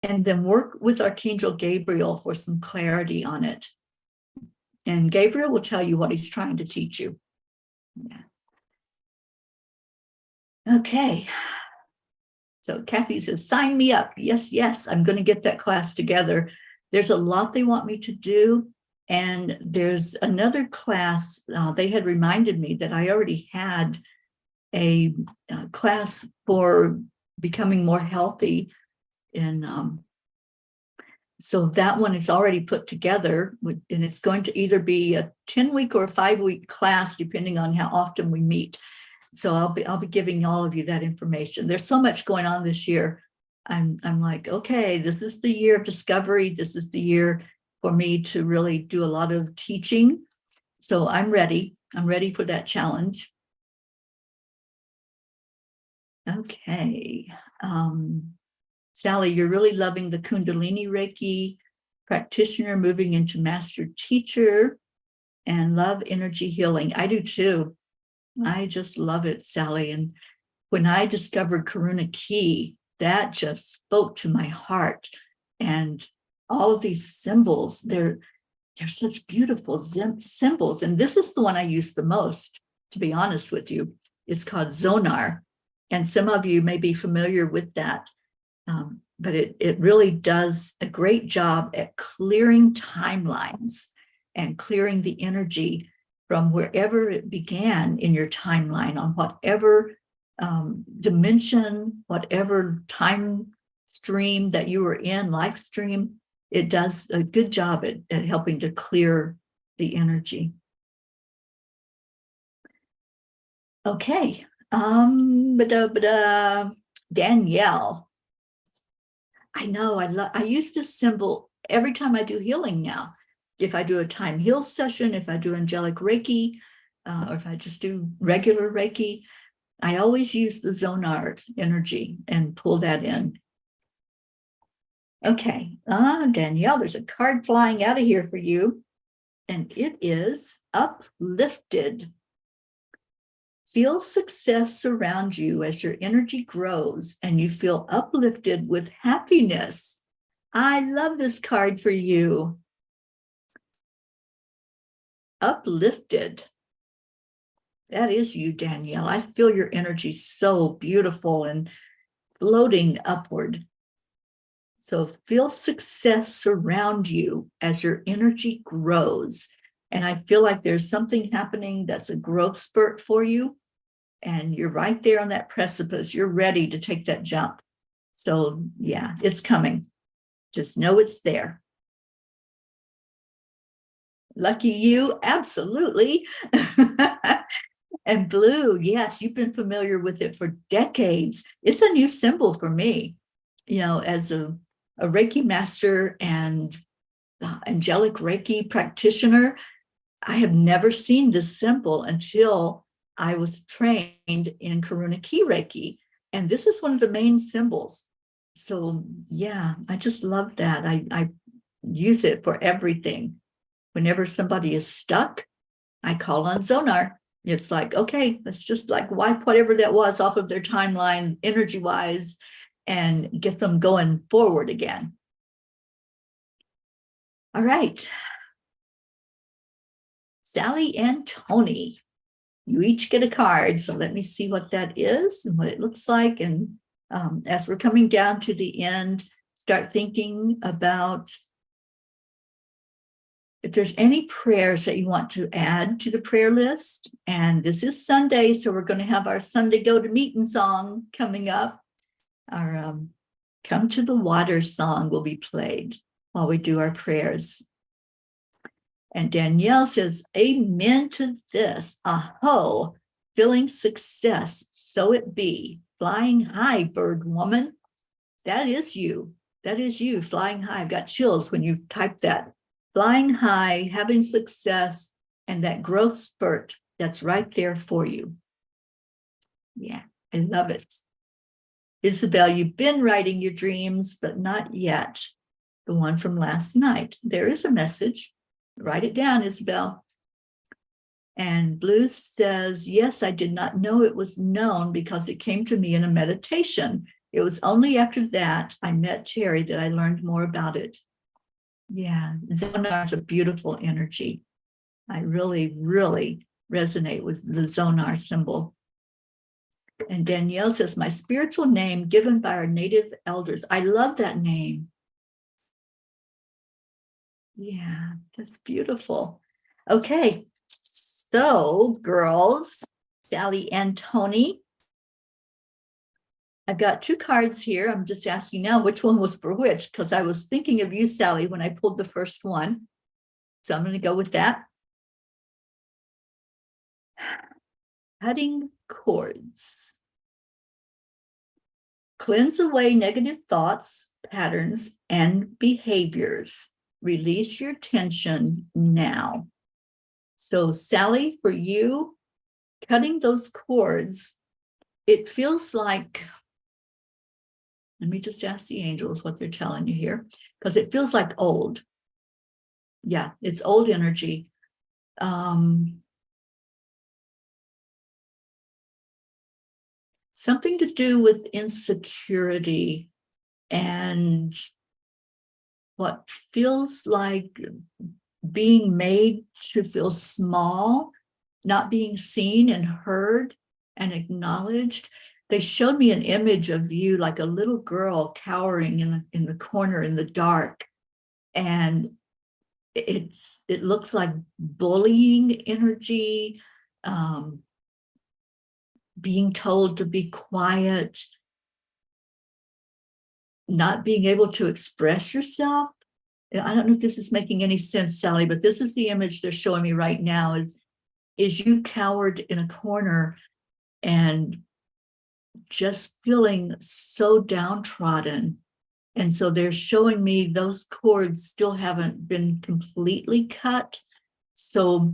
Speaker 1: and then work with Archangel Gabriel for some clarity on it. And Gabriel will tell you what he's trying to teach you. Yeah. Okay. So Kathy says, sign me up. Yes, yes, I'm going to get that class together. There's a lot they want me to do. And there's another class. They had reminded me that I already had a class for becoming more healthy. And so that one is already put together, and it's going to either be a 10-week or a 5-week class, depending on how often we meet. So I'll be giving all of you that information. There's so much going on this year. I'm like, okay, this is the year of discovery. This is the year for me to really do a lot of teaching. So I'm ready. I'm ready for that challenge. Okay. Sally, you're really loving the Kundalini Reiki practitioner, moving into master teacher, and love energy healing. I do too. I just love it, Sally. And when I discovered Karuna Key, that just spoke to my heart. And all of these symbols, they're such beautiful symbols. And this is the one I use the most, to be honest with you. It's called Zonar. And some of you may be familiar with that. But it really does a great job at clearing timelines and clearing the energy from wherever it began in your timeline, on whatever dimension, whatever time stream that you were in, life stream. It does a good job at helping to clear the energy. Okay. Danielle. I know, I use this symbol every time I do healing now. If I do a time heal session, if I do angelic Reiki, or if I just do regular Reiki, I always use the Zonar energy and pull that in. Okay, Danielle, there's a card flying out of here for you, and it is uplifted. Feel success surround you as your energy grows and you feel uplifted with happiness. I love this card for you. Uplifted. That is you, Danielle. I feel your energy so beautiful and floating upward. So feel success surround you as your energy grows. And I feel like there's something happening that's a growth spurt for you. And you're right there on that precipice. You're ready to take that jump. So yeah, it's coming. Just know it's there. Lucky you, absolutely. And blue, yes, you've been familiar with it for decades. It's a new symbol for me. You know, as a Reiki master and angelic Reiki practitioner, I have never seen this symbol until I was trained in Karuna Key Reiki. And this is one of the main symbols. So yeah, I just love that. I use it for everything. Whenever somebody is stuck, I call on Zonar. It's like, okay, let's just like wipe whatever that was off of their timeline energy wise and get them going forward again. All right. Sally and Tony, you each get a card. So let me see what that is and what it looks like. And as we're coming down to the end, start thinking about if there's any prayers that you want to add to the prayer list. And this is Sunday, so we're going to have our Sunday Go to Meeting song coming up. Our Come to the Water song will be played while we do our prayers. And Danielle says, amen to this. Aho, feeling success, so it be. Flying high, bird woman. That is you. That is you, flying high. I've got chills when you type that. Flying high, having success, and that growth spurt that's right there for you. Yeah, I love it. Isabel, you've been writing your dreams, but not yet. The one from last night. There is a message. Write it down, Isabel. And Blue says, yes, I did not know it was known because it came to me in a meditation. It was only after that I met Teri that I learned more about it. Yeah, Zonar is a beautiful energy. I really, really resonate with the Zonar symbol. And Danielle says, my spiritual name given by our native elders. I love that name. Yeah, that's beautiful. Okay, so girls, Sally and Tony, I've got two cards here. I'm just asking now which one was for which, because I was thinking of you, Sally, when I pulled the first one. So I'm going to go with that. Cutting cords. Cleanse away negative thoughts, patterns, and behaviors. Release your tension now. So, Sally, for you, cutting those cords, it feels like, let me just ask the angels what they're telling you here, because it feels like old. Yeah, it's old energy. Something to do with insecurity and what feels like being made to feel small, not being seen and heard and acknowledged. They showed me an image of you like a little girl cowering in the corner in the dark. And it looks like bullying energy, being told to be quiet, not being able to express yourself. I don't know if this is making any sense, Sally, but this is the image they're showing me right now is you cowered in a corner and just feeling so downtrodden. And so they're showing me those cords still haven't been completely cut. So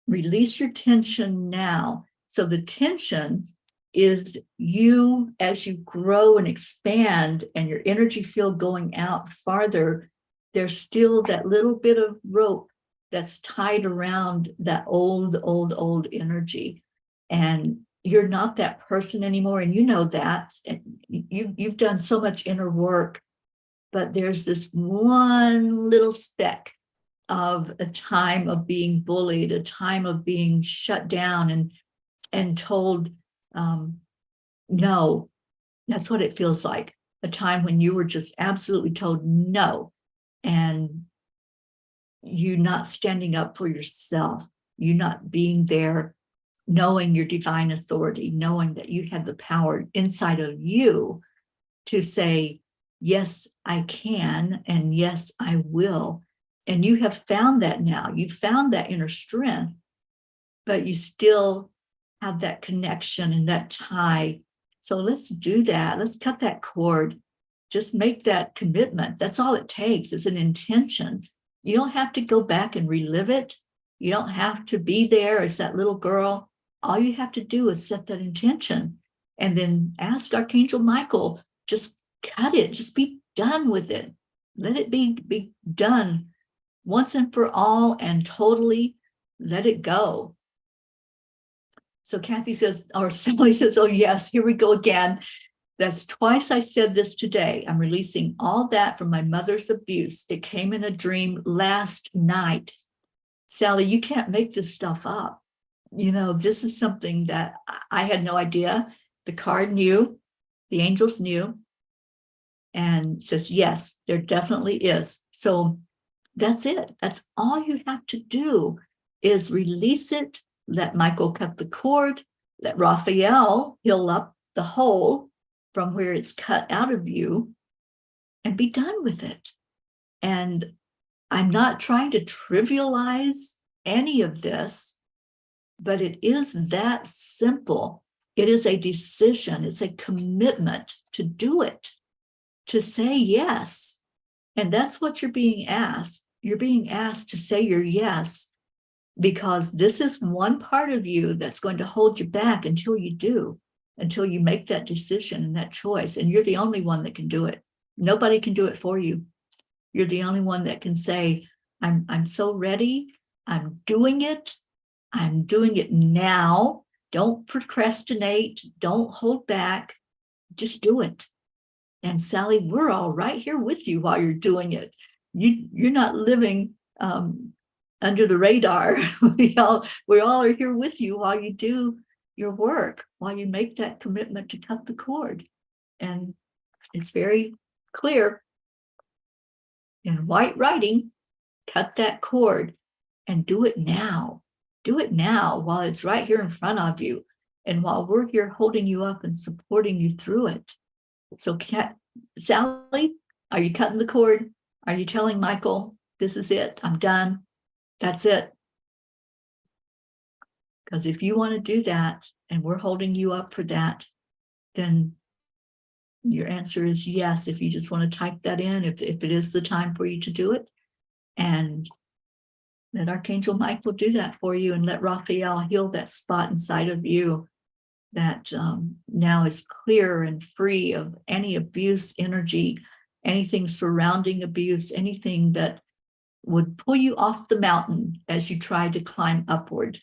Speaker 1: release your tension now. So the tension is you as you grow and expand and your energy field going out farther, there's still that little bit of rope that's tied around that old energy. And you're not that person anymore. And you know that. And you've done so much inner work, but there's this one little speck of a time of being bullied, a time of being shut down and told, no. That's what it feels like. A time when you were just absolutely told no, and you not standing up for yourself, you not being there, knowing your divine authority, knowing that you had the power inside of you to say, yes, I can, and yes, I will. And you have found that now. You found that inner strength, but you still have that connection and that tie. So let's do that. Let's cut that cord. Just make that commitment. That's all it takes is an intention. You don't have to go back and relive it. You don't have to be there as that little girl. All you have to do is set that intention And then ask Archangel Michael, just cut it, just be done with it. Let it be done once and for all, and totally let it go. So Kathy says, or Sally says, oh yes, here we go again. That's twice I said this today. I'm releasing all that from my mother's abuse. It came in a dream last night. Sally, you can't make this stuff up. You know, this is something that I had no idea. The card knew, the angels knew, and says, yes, there definitely is. So that's it. That's all you have to do is release it. Let Michael cut the cord. Let Raphael heal up the hole from where it's cut out of you, and be done with it. And I'm not trying to trivialize any of this, but it is that simple. It is a decision. It's a commitment to do it, to say yes. And that's what you're being asked. You're being asked to say your yes, because this is one part of you that's going to hold you back until you do, until you make that decision and that choice. And you're the only one that can do it. Nobody can do it for you. You're the only one that can say, I'm so ready. I'm doing it. I'm doing it now. Don't procrastinate. Don't hold back. Just do it. And Sally, we're all right here with you while you're doing it. You're not living under the radar. we all are here with you while you do your work, while you make that commitment to cut the cord. And it's very clear in white writing, cut that cord and do it now. Do it now while it's right here in front of you, and while we're here holding you up and supporting you through it. So Sally, are you cutting the cord? Are you telling Michael, this is it, I'm done, that's it? Because if you want to do that and we're holding you up for that, then your answer is yes. If you just want to type that in, if it is the time for you to do it, and let Archangel Michael do that for you, and let Raphael heal that spot inside of you that now is clear and free of any abuse energy, anything surrounding abuse, anything that would pull you off the mountain as you try to climb upward.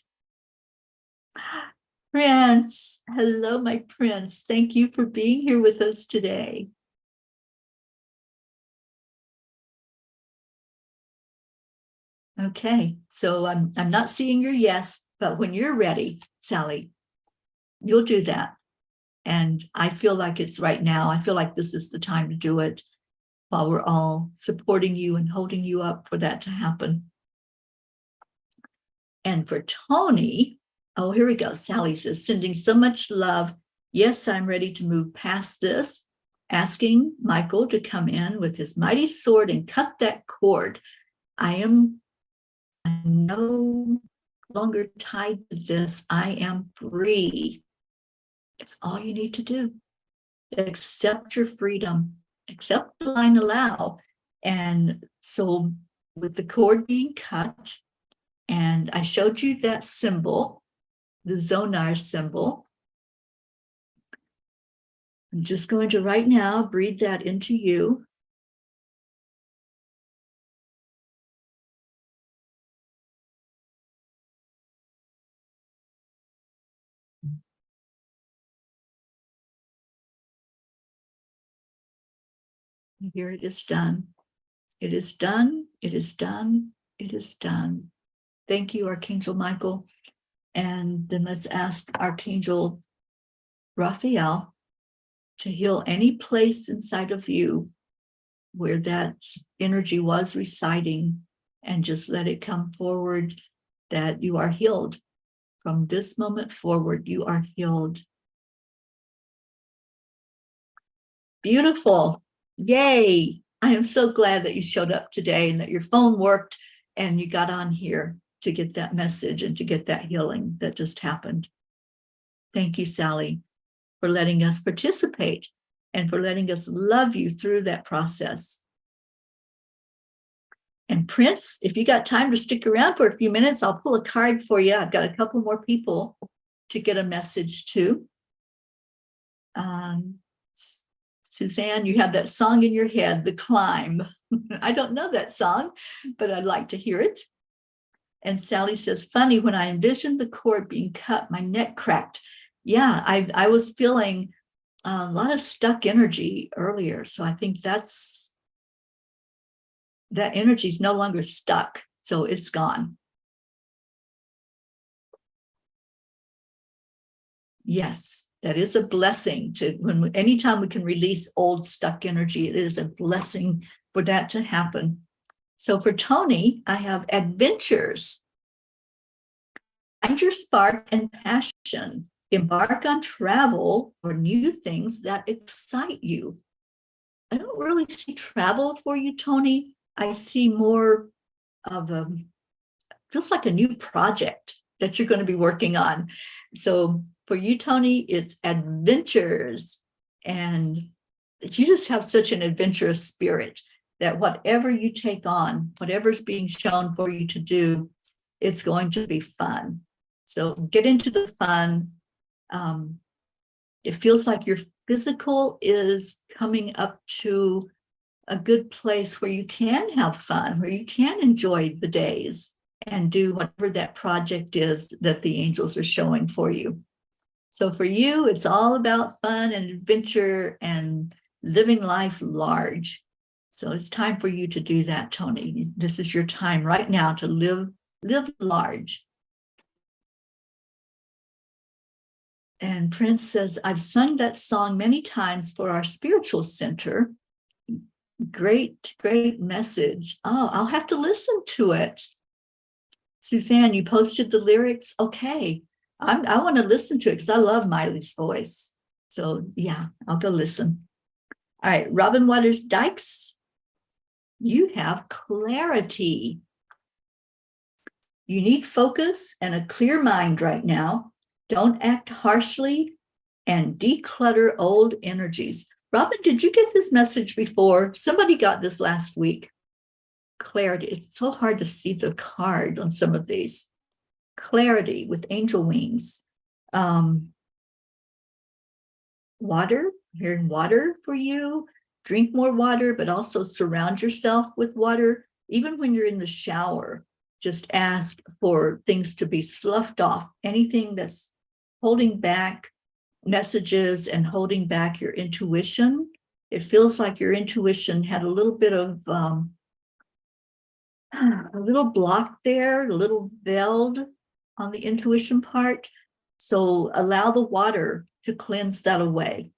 Speaker 1: Prince, hello, my prince. Thank you for being here with us today. Okay, so I'm not seeing your yes, but when you're ready, Sally, you'll do that. And I feel like it's right now. I feel like this is the time to do it, while we're all supporting you and holding you up for that to happen. And for Tony, oh, here we go. Sally says, sending so much love. Yes, I'm ready to move past this. Asking Michael to come in with his mighty sword and cut that cord. I am no longer tied to this. I am free. It's all you need to do. Accept your freedom. Accept the line allow. And so with the cord being cut, and I showed you that symbol, the Zonar symbol. I'm just going to right now breathe that into you. Here it is done. It is done. It is done. It is done. Thank you, Archangel Michael. And then let's ask Archangel Raphael to heal any place inside of you where that energy was residing, and just let it come forward that you are healed. From this moment forward, you are healed. Beautiful. Yay. I am so glad that you showed up today and that your phone worked and you got on here to get that message and to get that healing that just happened. Thank you, Sally, for letting us participate and for letting us love you through that process. And Prince, if you got time to stick around for a few minutes, I'll pull a card for you. I've got a couple more people to get a message to. Suzanne, you have that song in your head, The Climb. I don't know that song, but I'd like to hear it. And Sally says, funny, when I envisioned the cord being cut, my neck cracked. Yeah, I was feeling a lot of stuck energy earlier. So I think that energy is no longer stuck. So it's gone. Yes, that is a blessing anytime we can release old stuck energy, it is a blessing for that to happen. So for Tony, I have adventures. Find your spark and passion. Embark on travel or new things that excite you. I don't really see travel for you, Tony. I see more of feels like a new project that you're going to be working on. So for you, Tony, it's adventures. And you just have such an adventurous spirit that whatever you take on, whatever's being shown for you to do, it's going to be fun. So get into the fun. It feels like your physical is coming up to a good place where you can have fun, where you can enjoy the days and do whatever that project is that the angels are showing for you. So for you, it's all about fun and adventure and living life large. So it's time for you to do that, Tony. This is your time right now to live large. And Prince says, I've sung that song many times for our spiritual center. Great, great message. Oh, I'll have to listen to it. Suzanne, you posted the lyrics. Okay. I want to listen to it because I love Miley's voice. So yeah, I'll go listen. All right, Robin Waters Dykes, you have clarity. You need focus and a clear mind right now. Don't act harshly and declutter old energies. Robin, did you get this message before? Somebody got this last week. Clarity. It's so hard to see the card on some of these. Clarity with angel wings. Water, hearing water for you. Drink more water, but also surround yourself with water. Even when you're in the shower, just ask for things to be sloughed off. Anything that's holding back messages and holding back your intuition. It feels like your intuition had a little bit of a little block there, a little veiled on the intuition part. So allow the water to cleanse that away.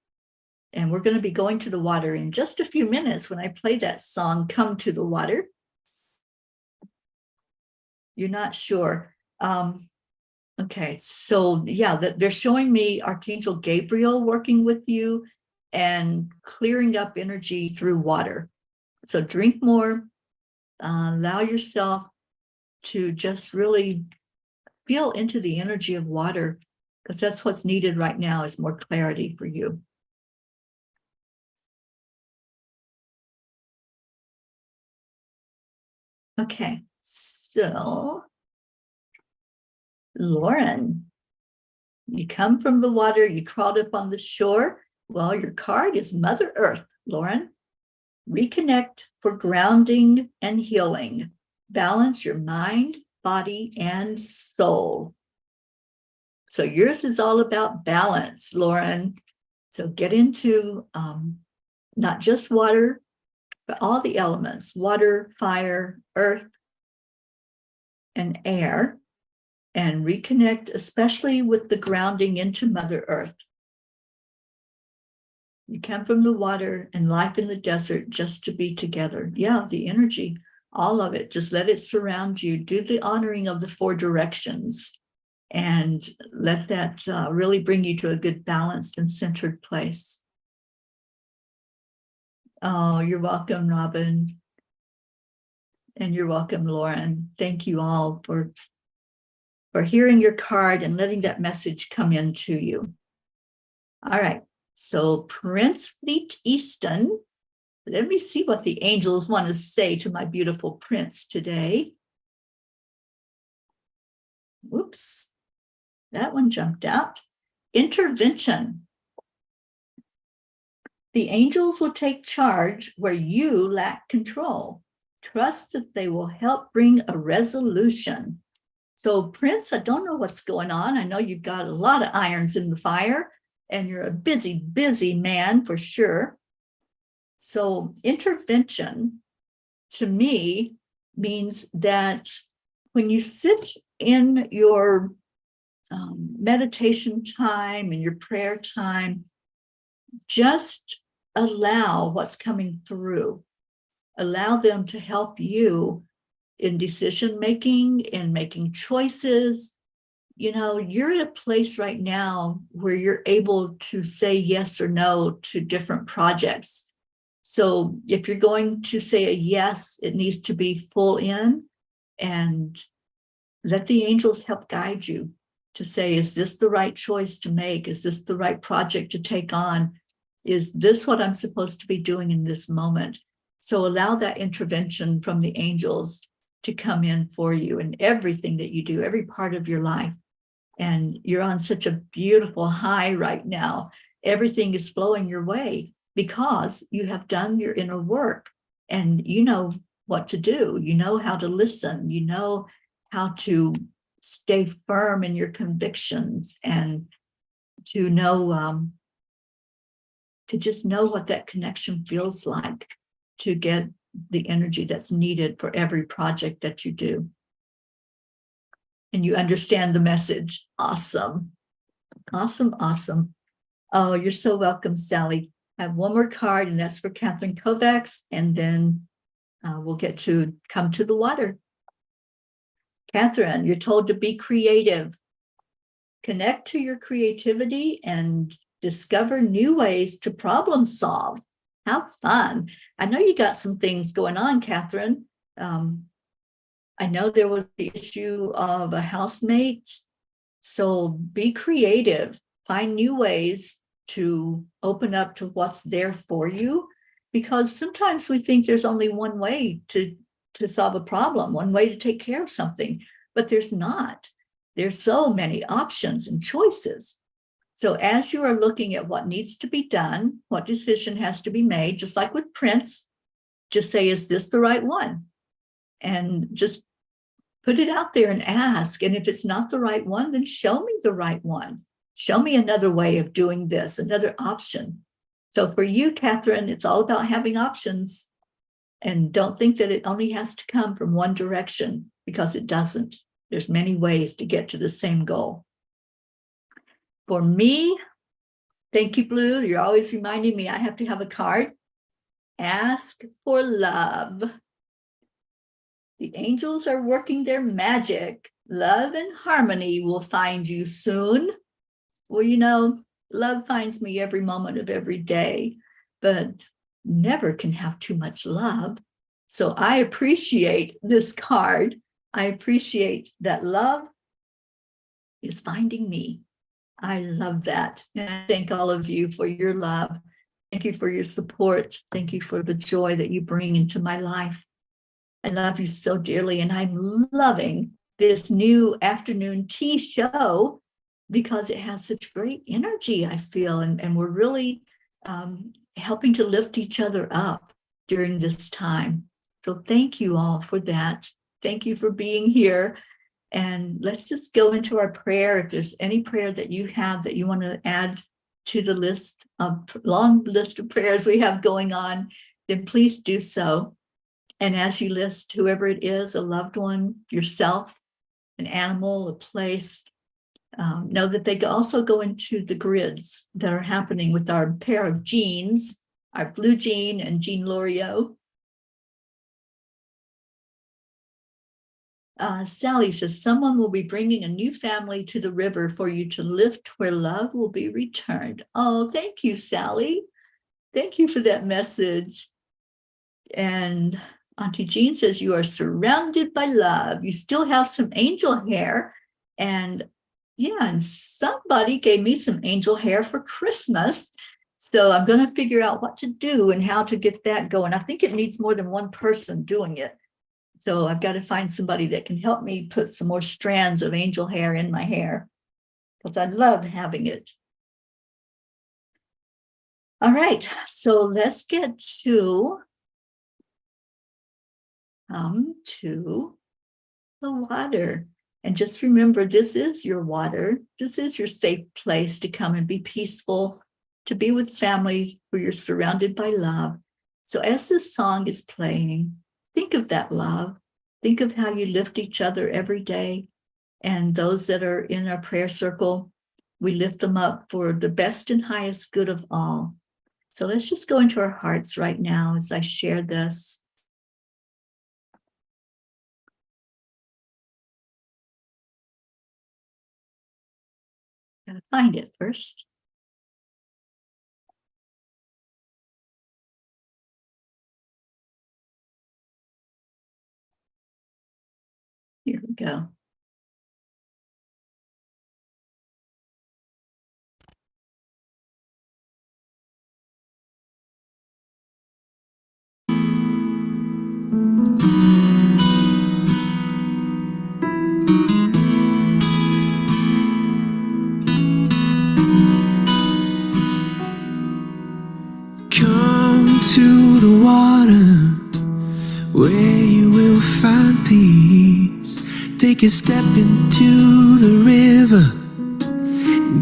Speaker 1: And we're going to be going to the water in just a few minutes when I play that song, Come to the Water. You're not sure. Okay, so yeah, they're showing me Archangel Gabriel working with you and clearing up energy through water. So drink more, allow yourself to just really feel into the energy of water, because that's what's needed right now is more clarity for you. Okay, so Lauren, you come from the water, you crawled up on the shore. Well, your card is Mother Earth, Lauren. Reconnect for grounding and healing. Balance your mind, body, and soul. So yours is all about balance, Lauren. So get into not just water, but all the elements, water, fire, earth, and air, and reconnect, especially with the grounding into Mother Earth. You come from the water and life in the desert just to be together. Yeah, the energy, all of it, just let it surround you. Do the honoring of the 4 directions and let that really bring you to a good balanced and centered place. Oh, you're welcome, Robin. And you're welcome, Lauren. Thank you all for hearing your card and letting that message come into you. All right. So Prince Fleet Easton, let me see what the angels want to say to my beautiful prince today. Whoops, that one jumped out. Intervention. The angels will take charge where you lack control. Trust that they will help bring a resolution. So, Prince, I don't know what's going on. I know you've got a lot of irons in the fire, and you're a busy, busy man for sure. So, intervention to me means that when you sit in your meditation time and your prayer time, just allow what's coming through. Allow them to help you in decision making, in making choices. You know, you're at a place right now where you're able to say yes or no to different projects. So if you're going to say a yes, it needs to be full in, and let the angels help guide you to say, is this the right choice to make? Is this the right project to take on? Is this what I'm supposed to be doing in this moment? So allow that intervention from the angels to come in for you in everything that you do, every part of your life. And you're on such a beautiful high right now. Everything is flowing your way because you have done your inner work and you know what to do. You know how to listen. You know how to stay firm in your convictions and to know, to just know what that connection feels like to get the energy that's needed for every project that you do. And you understand the message. Awesome. Awesome. Awesome. Oh, you're so welcome, Sally. I have one more card, and that's for Catherine Kovacs, and then we'll get to come to the water. Catherine, you're told to be creative. Connect to your creativity and discover new ways to problem solve. Have fun. I know you got some things going on, Catherine. I know there was the issue of a housemate. So be creative. Find new ways to open up to what's there for you, because sometimes we think there's only one way to solve a problem, one way to take care of something, but there's not. There's so many options and choices. So as you are looking at what needs to be done, what decision has to be made, just like with Prince, just say, is this the right one? And just put it out there and ask. And if it's not the right one, then show me the right one. Show me another way of doing this, another option. So for you, Catherine, it's all about having options. And don't think that it only has to come from one direction, because it doesn't. There's many ways to get to the same goal. For me, thank you, Blue. You're always reminding me I have to have a card. Ask for love. The angels are working their magic. Love and harmony will find you soon. Well, you know, love finds me every moment of every day, but never can have too much love. So I appreciate this card. I appreciate that love is finding me. I love that. And I thank all of you for your love. Thank you for your support. Thank you for the joy that you bring into my life. I love you so dearly. And I'm loving this new afternoon tea show because it has such great energy, I feel. And we're really helping to lift each other up during this time. So thank you all for that. Thank you for being here. And let's just go into our prayer. If there's any prayer that you have that you want to add to the list of long list of prayers we have going on, then please do so. And as you list whoever it is, a loved one, yourself, an animal, a place, know that they also go into the grids that are happening with our pair of genes, our blue gene and Jean Loriot. Sally says, someone will be bringing a new family to the river for you to lift where love will be returned. Oh, thank you, Sally. Thank you for that message. And Auntie Jean says, you are surrounded by love. You still have some angel hair. And yeah, and somebody gave me some angel hair for Christmas. So I'm going to figure out what to do and how to get that going. I think it needs more than one person doing it. So I've got to find somebody that can help me put some more strands of angel hair in my hair, because I love having it. All right, so let's get to the water. And just remember, this is your water. This is your safe place to come and be peaceful, to be with family where you're surrounded by love. So as this song is playing, think of that love. Think of how you lift each other every day. And those that are in our prayer circle, we lift them up for the best and highest good of all. So let's just go into our hearts right now as I share this. Gotta find it first. Here we go.
Speaker 2: Come to the water where you will find peace. Take a step into the river.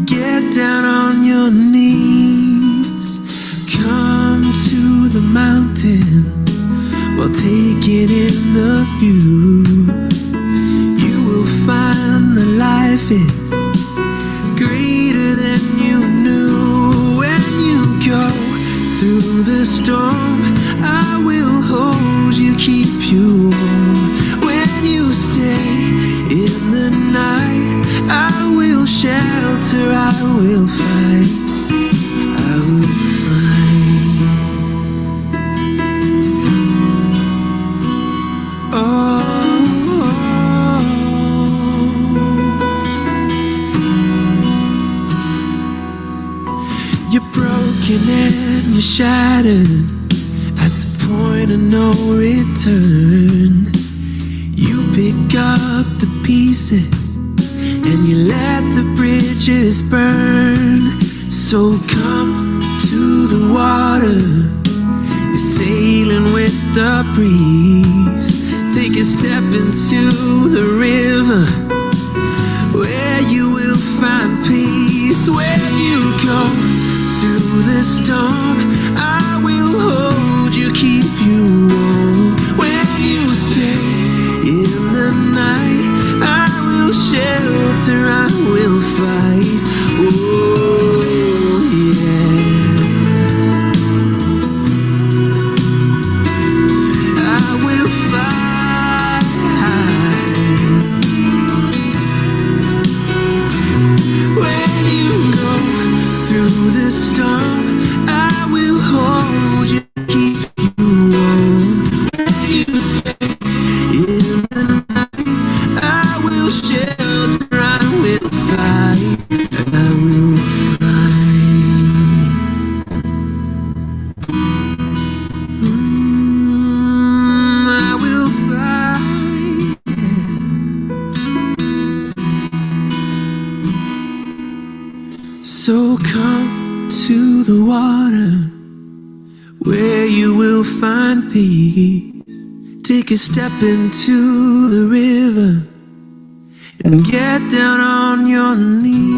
Speaker 2: Get down on your knees. Come to the mountain while taking in the view. You will find that life is greater than you knew. When you go through the storm, I will hold you, keep you warm. When you stay in the night, I will shelter, I will fight, I will fight. Oh, you're broken and you're shattered at the point of no return. You pick up the pieces and you let the bridges burn. So come to the water, you're sailing with the breeze. Take a step into the river where you will find peace. When you go through the storm, I will hold you, keep you warm. When you stay in the night, I will shelter, I will fight. Oh, yeah. I will fight. When you go through the storm, I will hold you, keep you warm. When you stay in the night, I will shelter, I will fight, I will fight. I will fight. So come to the water where you will find peace. Take a step into the river and get down on your knees.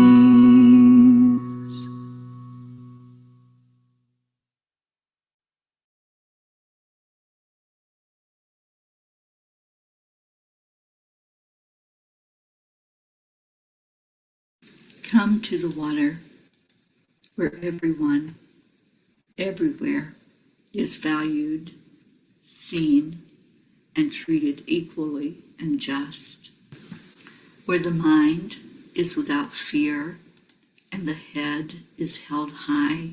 Speaker 1: Come to the water where everyone, everywhere, is valued, seen, and treated equally and just. Where the mind is without fear and the head is held high.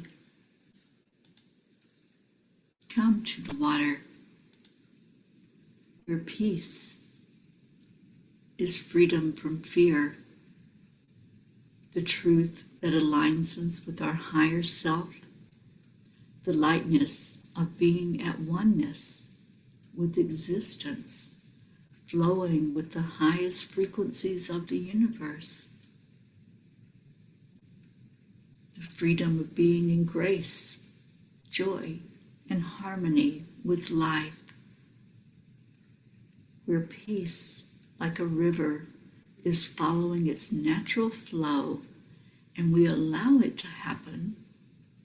Speaker 1: Come to the water where peace is freedom from fear, the truth that aligns us with our higher self, the lightness of being at oneness with existence, flowing with the highest frequencies of the universe, the freedom of being in grace joy and harmony with life, where peace, like a river, is following its natural flow, and we allow it to happen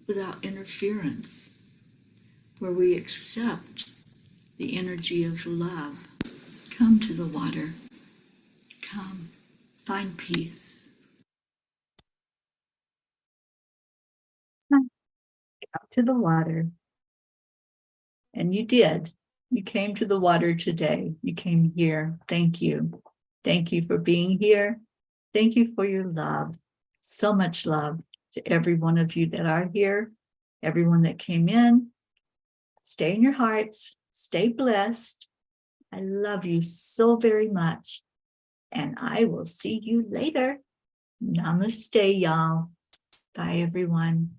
Speaker 1: without interference, where we accept the energy of love. Come to the water. Come, find peace. Come to the water. And you did. You came to the water today. You came here. Thank you. Thank you for being here. Thank you for your love. So much love to every one of you that are here, everyone that came in. Stay in your hearts. Stay blessed. I love you so very much. And I will see you later. Namaste, y'all. Bye, everyone.